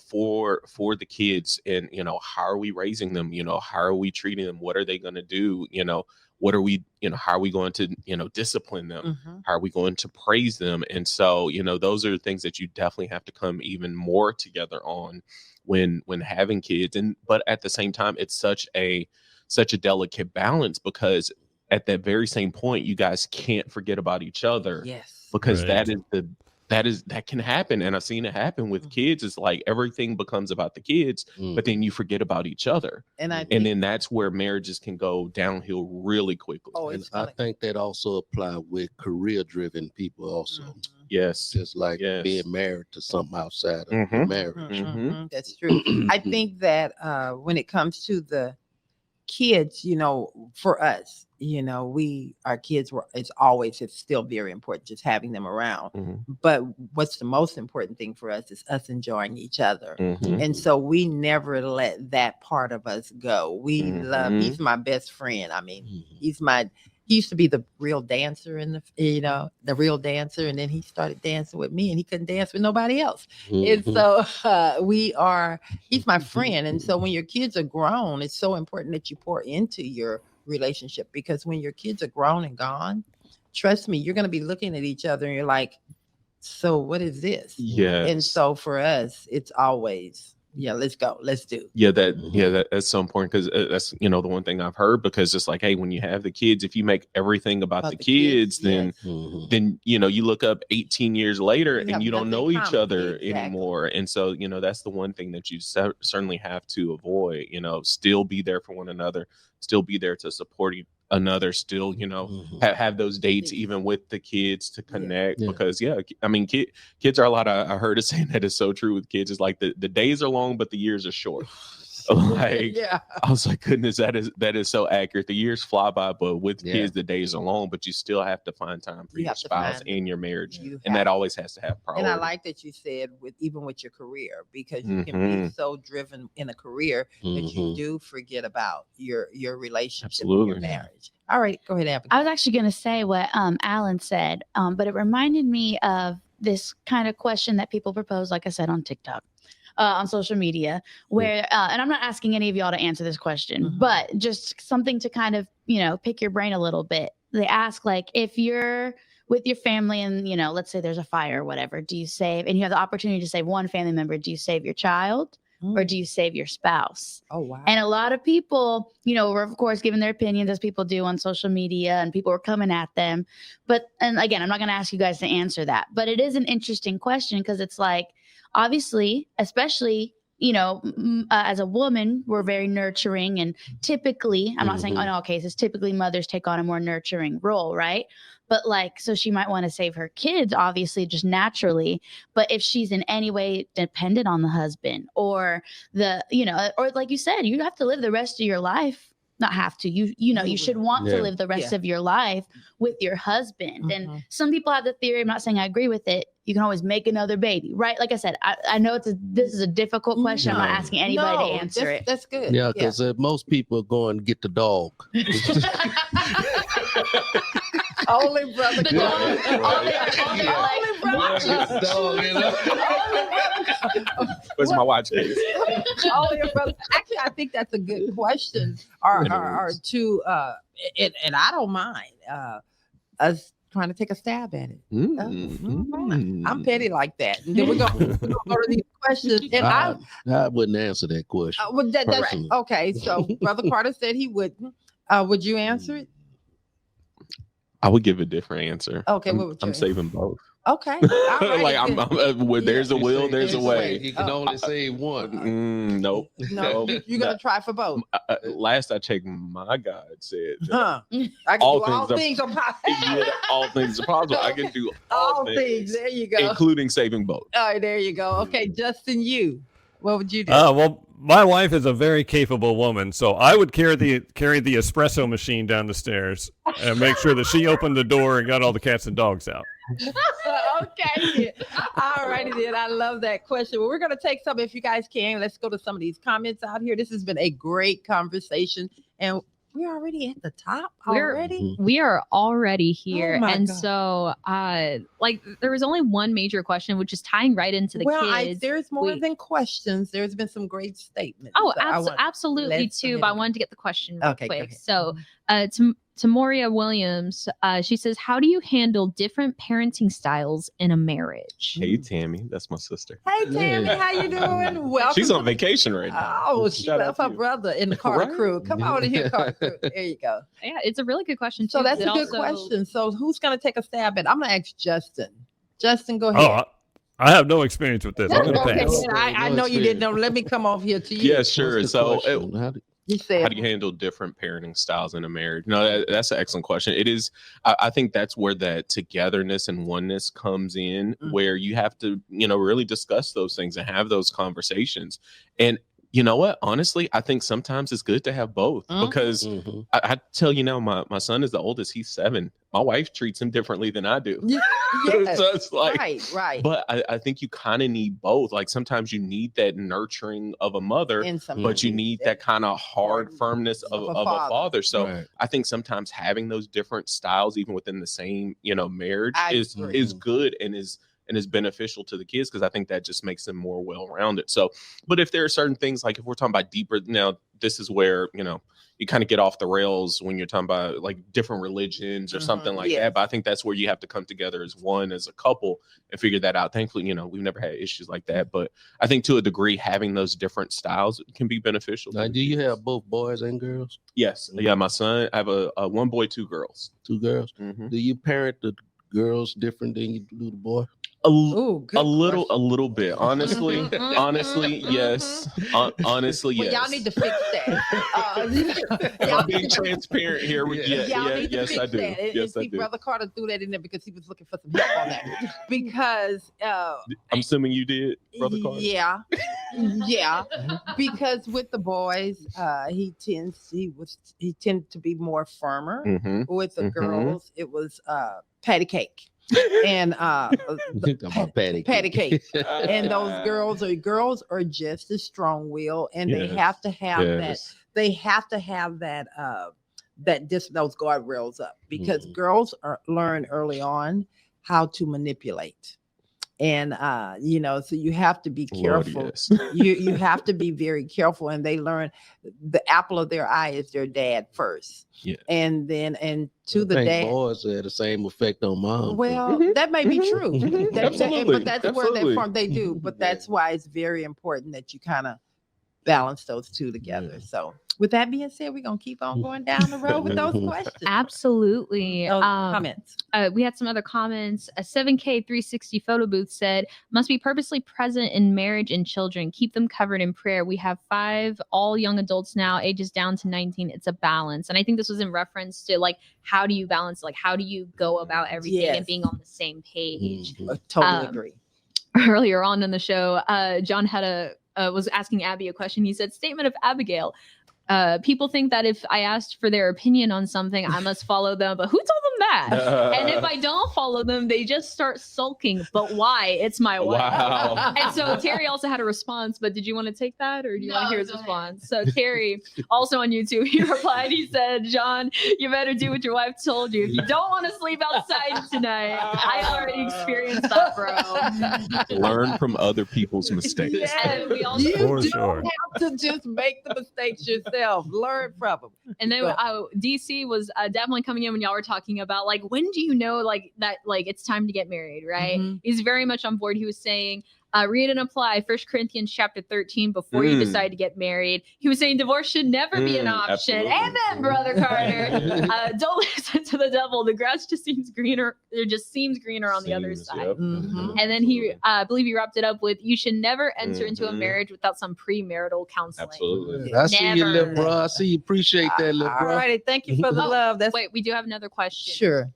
For the kids, and how are we raising them? How are we treating them? What are they going to do? What are we, how are we going to, discipline them? How are we going to praise them? And so, those are the things that you definitely have to come even more together on when having kids. But at the same time, it's such a delicate balance, because at that very same point, you guys can't forget about each other. Yes. Because Right. that can happen. And I've seen it happen with kids. It's like everything becomes about the kids, but then you forget about each other. And then that's where marriages can go downhill really quickly. And I think that also apply with career-driven people also. Yes. Just like Yes. being married to something outside of marriage. That's true. I think that when it comes to the kids, for us, our kids it's still very important just having them around. But what's the most important thing for us is us enjoying each other. And so we never let that part of us go. We love, he's my best friend. I mean, he used to be the real dancer the real dancer. And then he started dancing with me and he couldn't dance with nobody else. And so he's my friend. And so when your kids are grown, it's so important that you pour into your relationship, because when your kids are grown and gone, trust me, you're going to be looking at each other and you're like, so what is this? Yeah. And so for us, it's always Yeah, let's go. Let's do. Yeah, that's so important because that's the one thing I've heard, because it's like, hey, when you have the kids, if you make everything about the kids, then you look up 18 years later and you don't know each other anymore. And so that's the one thing that you certainly have to avoid. Still be there for one another, still be there to support another, still have those dates even with the kids to connect, because kids are a lot of, I heard a saying that is so true with kids, is like the days are long but the years are short. Like, I was like, goodness, that is so accurate. The years fly by, but with kids the days are long, but you still have to find time for your spouse and your marriage, and that always has to have priority. And I like that you said even with your career, because you can be so driven in a career that you do forget about your relationship and your marriage. All right, go ahead, Abigail. I was actually going to say what Alan said, but it reminded me of this kind of question that people propose, like I said, on TikTok. On social media, where and I'm not asking any of y'all to answer this question, but just something to kind of pick your brain a little bit. They ask, like, if you're with your family and let's say there's a fire or whatever, do you save, and you have the opportunity to save one family member, do you save your child or do you save your spouse? Oh, wow. And a lot of people were of course giving their opinions, as people do on social media, and people were coming at them, and again, I'm not going to ask you guys to answer that, but it is an interesting question, because it's like, obviously, especially, as a woman, we're very nurturing, and typically, I'm not saying in all cases, typically mothers take on a more nurturing role, right? But so she might want to save her kids, obviously, just naturally. But if she's in any way dependent on the husband, or or like you said, you have to live the rest of your life. Not have to, you should want to live the rest of your life with your husband. And some people have the theory, I'm not saying I agree with it, you can always make another baby, right? Like I said, I know this is a difficult question. I'm not asking anybody to answer it. That's good. Yeah, because most people go and get the dog. Only brother. Where's my watch case? Only your brother. Actually, I think that's a good question. Or to and I don't mind us trying to take a stab at it. I'm petty like that. And then we're gonna go to these questions. And I wouldn't answer that question. Okay, so Brother Carter said he wouldn't. Would you answer it? I would give a different answer. Okay, I'm saving both. Okay. Like where there's a will, there's a way. You can only save one. Nope. No, you're gonna try for both. Last I checked, my God said, I can all things are possible. Yeah, all things are possible. I can do all things. There you go, including saving both. All right, there you go. Okay, Justin, what would you do? Well, my wife is a very capable woman, so I would carry the espresso machine down the stairs and make sure that she opened the door and got all the cats and dogs out. Okay. All righty then. I love that question. Well, we're going to take some, if you guys can. Let's go to some of these comments out here. This has been a great conversation, and we're already at the top already. We are already here. God. So there was only one major question, which is tying right into the kids. There's more than questions. There's been some great statements. Oh, absolutely too. But I wanted to get the question real quick. So Tamoria Williams, she says, how do you handle different parenting styles in a marriage? Hey, Tammy, that's my sister. Hey, Tammy, how you doing? Welcome. She's on vacation right now. Oh, she left her brother in the Carter crew. Come on in here, Carter crew. There you go. Yeah, it's a really good question, too. So that's a good question. So who's going to take a stab at it? I'm going to ask Justin. Justin, go ahead. Oh, I have no experience with this. I'm going to pass. I know you didn't know. Let me come off here to you. Yeah, sure. So how do you handle different parenting styles in a marriage? No, that's an excellent question. It is. I think that's where that togetherness and oneness comes in, where you have to, really discuss those things and have those conversations. And you know what? Honestly, I think sometimes it's good to have both, because I tell you now, my son is the oldest. He's 7. My wife treats him differently than I do. Yes. So it's like, right. But I think you kind of need both. Like sometimes you need that nurturing of a mother, but you need that kind of hard firmness of a father. So I think sometimes having those different styles, even within the same, marriage, is good and is beneficial to the kids, because I think that just makes them more well-rounded. So, but if there are certain things, like if we're talking about this is where, you kind of get off the rails when you're talking about like different religions or something like that. But I think that's where you have to come together as one, as a couple, and figure that out. Thankfully, we've never had issues like that. But I think to a degree, having those different styles can be beneficial. Now, do you have both boys and girls? Yes. Yeah, my son, I have a 1 boy, 2 girls. 2 girls? Mm-hmm. Do you parent the girls different than you do the boy? A little bit. Honestly, yes. Honestly, yes. Well, y'all need to fix that. I'm being transparent here. Yes, I do. Yes, I do. Brother Carter threw that in there because he was looking for some help on that. Because I'm assuming you did, Brother Carter. Yeah. Because with the boys, he tended to be more firmer. Mm-hmm. With the girls, it was patty cake. And patty cake. And those girls are just as strong-willed, and they have to have that. They have to have that those guardrails up, because girls learn early on how to manipulate. And so you have to be careful. Lord, yes. you have to be very careful, and they learn the apple of their eye is their dad first. Yeah. And to the dad. Boys had the same effect on mom. Well, that may be true. Absolutely. But that's where they're from. They do. But that's why it's very important that you kind of balance those two together. Yeah. So with that being said, we're going to keep on going down the road with those questions. Absolutely. Comments. We had some other comments. A 7K360 photo booth said, must be purposely present in marriage and children. Keep them covered in prayer. We have 5 all young adults now, ages down to 19. It's a balance. And I think this was in reference to like, how do you balance? Like, how do you go about everything and being on the same page? I totally agree. Earlier on in the show, John had was asking Abby a question. He said, statement of Abigail. People think that if I asked for their opinion on something, I must follow them. But who told them that? And if I don't follow them, they just start sulking. But why? It's my wife. Wow. And so Terry also had a response. But did you want to take that, or do you want to hear his response? So Terry, also on YouTube, he replied. He said, "John, you better do what your wife told you. If you don't want to sleep outside tonight, I already experienced that, bro." Learn from other people's mistakes. Yeah, we also You don't have to just make the mistakes yourself. Learn from them. And then DC was definitely coming in when y'all were talking about like, when do you know like that, like it's time to get married, right? Mm-hmm. He's very much on board. He was saying, read and apply 1 Corinthians chapter 13 before you decide to get married. He was saying divorce should never be an option. Absolutely. Amen, Brother Carter. Don't listen to the devil. The grass just seems greener. It just seems greener on the other side. Yep. Mm-hmm. And then he, I believe he wrapped it up with, you should never enter into a marriage without some premarital counseling. Absolutely. I see you, Never. little bro. I see you. Appreciate that, little All bro. righty. Thank you for the love. That's Wait, we do have another question. sure.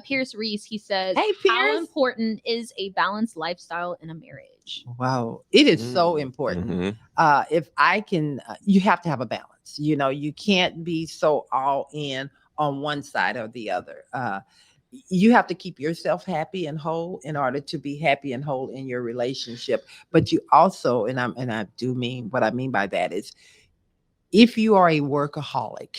Pierce Reese, he says, Hey, how Pierce. important is a balanced lifestyle in a marriage? Wow. It is so important. Mhm. If I can, you have to have a balance. You can't be so all in on one side or the other. You have to keep yourself happy and whole in order to be happy and whole in your relationship. But you also, and I do mean, what I mean by that is, if you are a workaholic,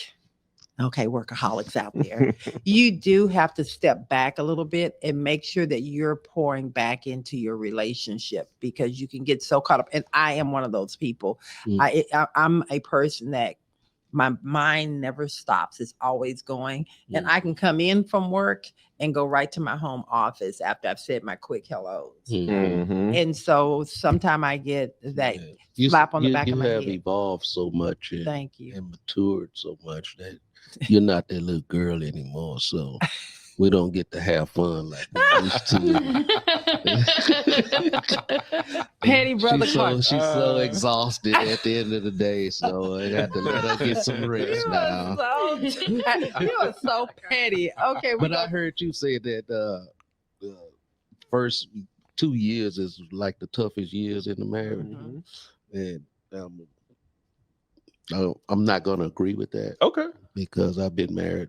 okay, workaholics out there, you do have to step back a little bit and make sure that you're pouring back into your relationship, because you can get so caught up. And I am one of those people. I'm a person that my mind never stops. It's always going. And I can come in from work and go right to my home office after I've said my quick hellos. Mhm. And so sometimes I get that slap on the back of my You have head. evolved so much Thank you. and matured so much that you're not that little girl anymore. So we don't get to have fun like we used to. Petty Brother Carter. She's so exhausted at the end of the day. So I got to let her get some rest now. You are so petty. Okay, But I heard you say that the first 2 years is like the toughest years in the marriage. Mhm. And I'm not going to agree with that, Okay. because I've been married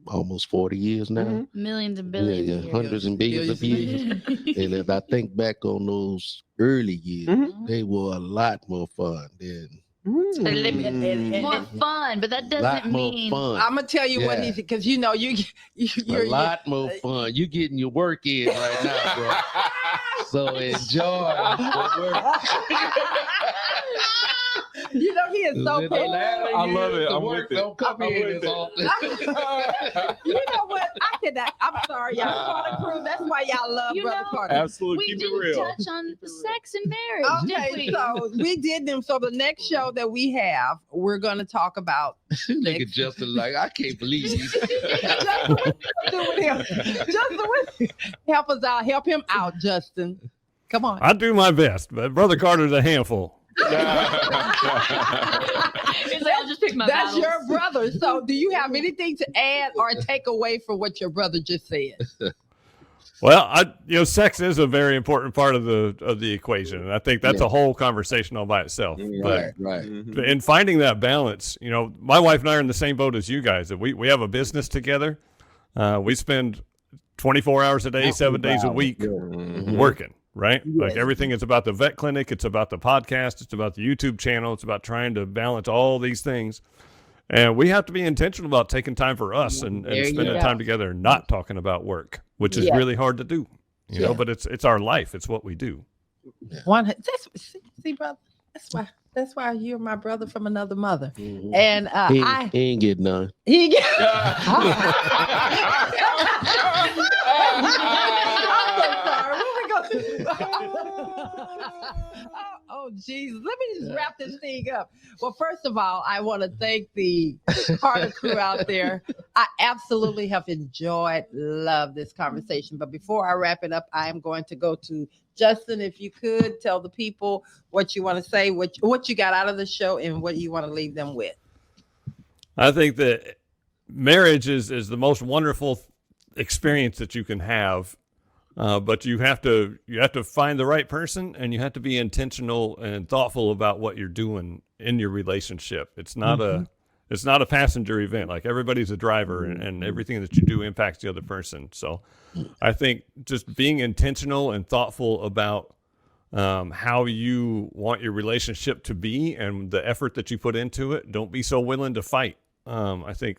almost 40 years now. Millions and billions. of years. Hundreds and billions of years. And if I think back on those early years, they were a lot more fun than More fun, but that a doesn't lot more mean fun. I'm gonna tell you what Yeah. needs, because you're A lot more fun. You getting your work in right now, bro. So enjoy the work. he is so petty. I love it. I'm with it. Don't come I'm in with as it. often. You know what? I cannot. I'm sorry, y'all. Carter crew. That's why y'all love You Brother know, Carter. Absolutely. We Keep it didn't real. touch on sex and marriage, did Okay, we? so we did them. So the next show that we have, we're going to talk about. Look at Justin like, I can't believe you. Justin, what you gonna do with him? Justin, help us out. Help him out, Justin. Come on. I do my best, but Brother Carter's a handful. He's like, I'll just pick my That's battles. your brother. So do you have anything to add or take away from what your brother just said? Well, sex is a very important part of the equation, and I think that's a whole conversation all by itself. But Right. in finding that balance, my wife and I are in the same boat as you guys. That we have a business together. We spend 24 hours a day, 7 days a week working. Right? Yes. Like everything is about the vet clinic. It's about the podcast. It's about the YouTube channel. It's about trying to balance all these things. And we have to be intentional about taking time for us and spending time together and not talking about work, which is really hard to do, you know, but it's our life. It's what we do. See, brother, that's why you're my brother from another mother. Mhm. And He ain't get none. he get Oh, Jesus. Let me just wrap this thing up. Well, first of all, I want to thank the Carter crew out there. I absolutely have loved this conversation. But before I wrap it up, I am going to go to Justin. If you could tell the people what you want to say, what you got out of the show, and what you want to leave them with. I think that marriage is the most wonderful experience that you can have. But you have to find the right person, and you have to be intentional and thoughtful about what you're doing in your relationship. It's not a passenger event. Like everybody's a driver, and everything that you do impacts the other person. So I think just being intentional and thoughtful about how you want your relationship to be and the effort that you put into it. Don't be so willing to fight. I think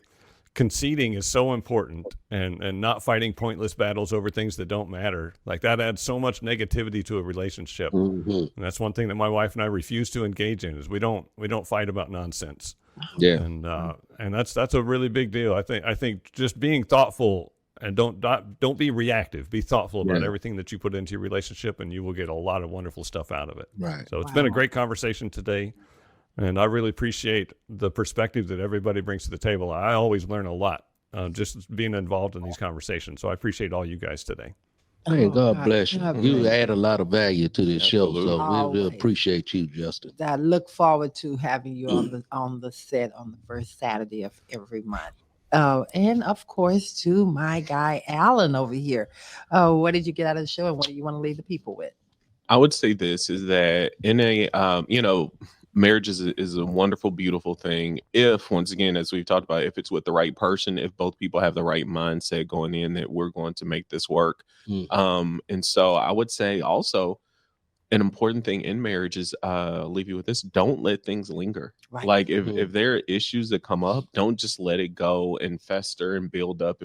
conceding is so important, and not fighting pointless battles over things that don't matter. Like that adds so much negativity to a relationship. And that's one thing that my wife and I refuse to engage in is we don't fight about nonsense. Yeah. And that's a really big deal. I think just being thoughtful and don't be reactive. Be thoughtful about everything that you put into your relationship, and you will get a lot of wonderful stuff out of it. Right. So it's been a great conversation today. And I really appreciate the perspective that everybody brings to the table. I always learn a lot just being involved in these conversations. So I appreciate all you guys today. Hey, God bless you. You add a lot lot of value to this show, so we Always. appreciate you, Justin. I look forward to having you on the set on the first Saturday of every month. And of course, to my guy Alan over here. What did you get out of the show, and what do you want to leave the people with? I would say this is that in a marriage is a wonderful, beautiful thing. If, once again, as we've talked about, if it's with the right person, if both people have the right mindset going in that we're going to make this work. And so I would say also an important thing in marriage is leave you with this. Don't let things linger. Right. Like if there are issues that come up, don't just let it go and fester and build up.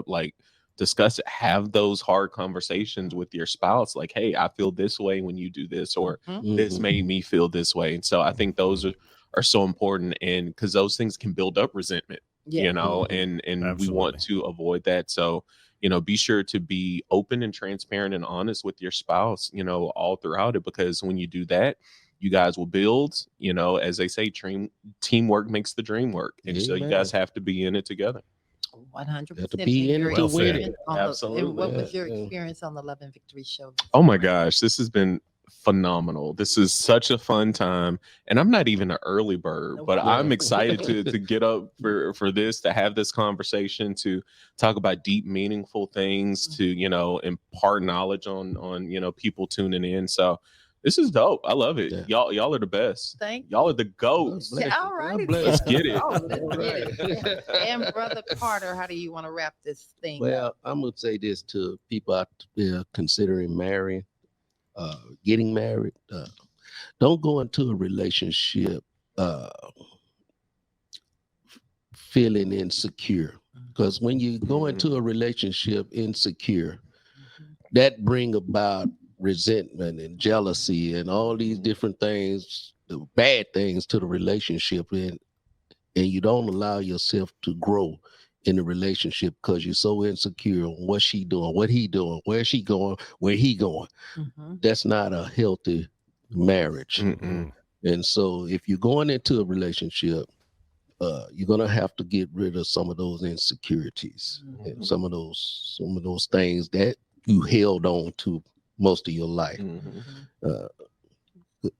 Like, discuss it, have those hard conversations with your spouse. Like, hey, I feel this way when you do this, or this made me feel this way. And so I think those are so important, and because those things can build up resentment, and Absolutely. we want to avoid that. So, be sure to be open and transparent and honest with your spouse, all throughout it, because when you do that, you guys will build, as they say, teamwork makes the dream work. And so you guys have to be in it together. 100%. Have to be in it to win it. Absolutely. And what was your experience on the Love and Victory show? Oh my gosh, this has been phenomenal. This is such a fun time, and I'm not even an early bird, but I'm excited to get up for this, to have this conversation, to talk about deep, meaningful things, to impart knowledge on people tuning in. So this is dope. I love it. Yeah. Y'all are the best. Thank Y'all are the goats. you. All right. Let's get it. Oh, let's get it. And Brother Carter, how do you want to wrap this thing up? Well, I'm going to say this to people out there considering marrying, getting married. Don't go into a relationship feeling insecure. Because when you go into a relationship insecure, that bring about resentment and jealousy and all these different things, the bad things to the relationship, and you don't allow yourself to grow in the relationship because you're so insecure on what she doing, what he doing, where she going, where he going. That's not a healthy marriage. And so if you're going into a relationship, you're gonna have to get rid of some of those insecurities and some of those things that you held on to most of your life.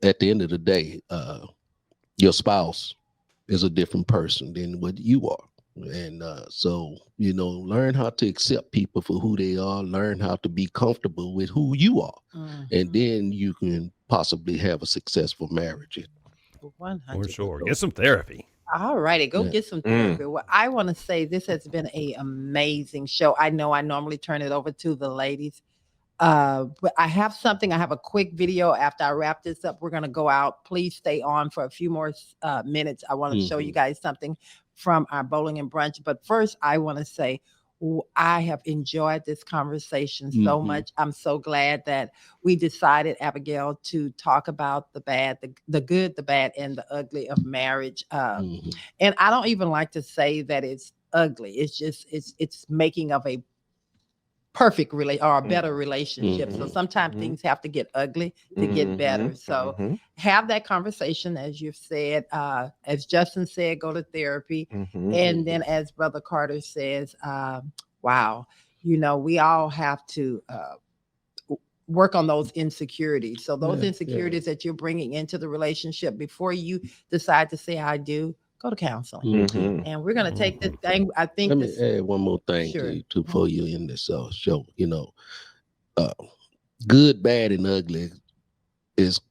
At the end of the day, your spouse is a different person than what you are. And so, learn how to accept people for who they are, learn how to be comfortable with who you are. And then you can possibly have a successful marriage. 100%. For sure. Get some therapy. All righty, go get some therapy. Well, I want to say this has been an amazing show. I know I normally turn it over to the ladies, but I have something. I have a quick video after I wrap this up. We're going to go out. Please stay on for a few more minutes. I want to show you guys something from our bowling and brunch. But first, I want to say I have enjoyed this conversation so much. I'm so glad that we decided, Abigail, to talk about the bad, the good, the bad, and the ugly of marriage. And I don't even like to say that it's ugly. It's just it's making of a perfect or a better relationship. So sometimes things have to get ugly to get better. So have that conversation, as you've said, as Justin said, go to therapy. And then as Brother Carter says, wow, we all have to work on those insecurities. So those insecurities that you're bringing into the relationship, before you decide to say I do, go to counseling. And we're going to take this thing. I think Let me add one more thing to before you in this show. Good, bad, and ugly is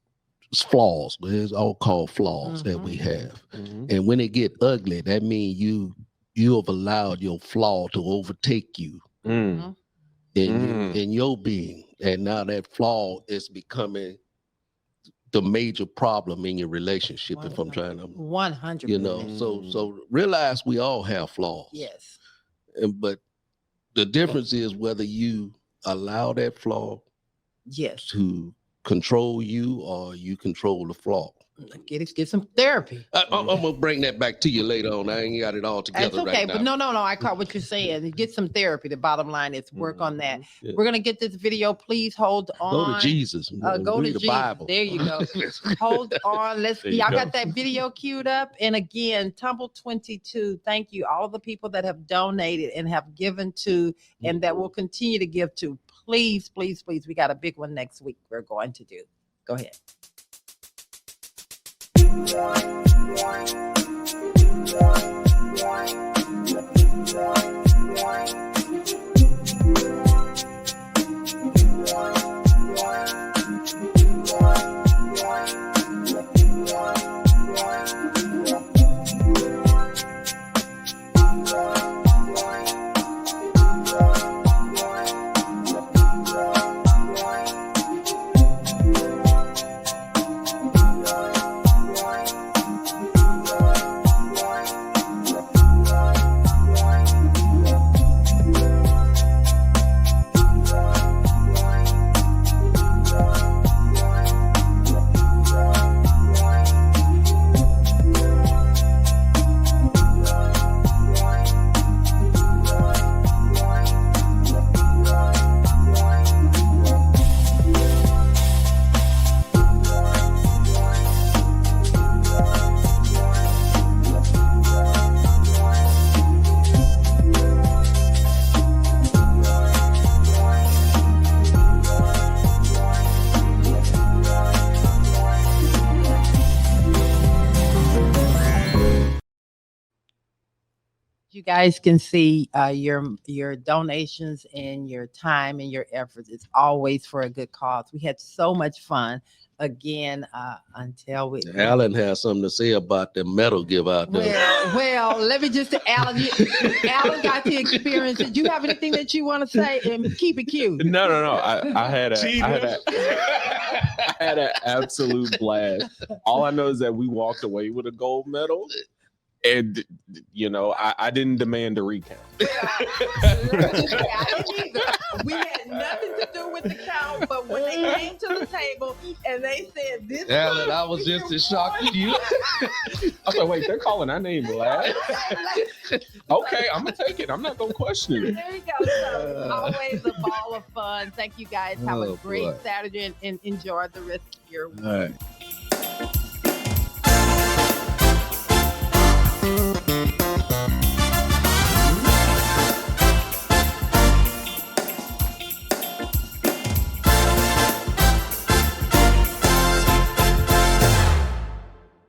flaws. It's all called flaws that we have. And when it get ugly, that means you have allowed your flaw to overtake you in your being. And now that flaw is becoming the major problem in your relationship. 100%. If I'm trying to 100%. So realize we all have flaws. Yes. But the difference is whether you allow that flaw to control you or you control the flaw. Get some therapy. I'm gonna bring that back to you later on. I ain't got it all together. That's okay, right but now. no. I caught what you're saying. Get some therapy. The bottom line is work on that. We're gonna get this video. Please hold on. Go to Jesus. Go to the Jesus. Bible. There you go. Hold on. Y'all got that video queued up. And again, Tumble 22. Thank you, all the people that have donated and have given to, and that will continue to give to. Please, please, please. We got a big one next week. We're going to do. Go ahead. You guys can see your donations and your time and your efforts. It's always for a good cause. We had so much fun. Again, until we. Alan has something to say about the medal give out there. Well, let me just say, Alan, Alan got the experience. Did you have anything that you want to say? And keep it cute. No. I had an absolute blast. All I know is that we walked away with a gold medal. And, I didn't demand a recount. I didn't either. We had had nothing to do with the count, but when they came to the table and they said this, Alan, I was just as shocked as you. I was like, wait, they're calling our name last. Okay, I'm gonna take it. I'm not gonna question it. there you go. So, always a ball of fun. Thank you guys. Have a great Saturday and enjoy the rest of your week. All right.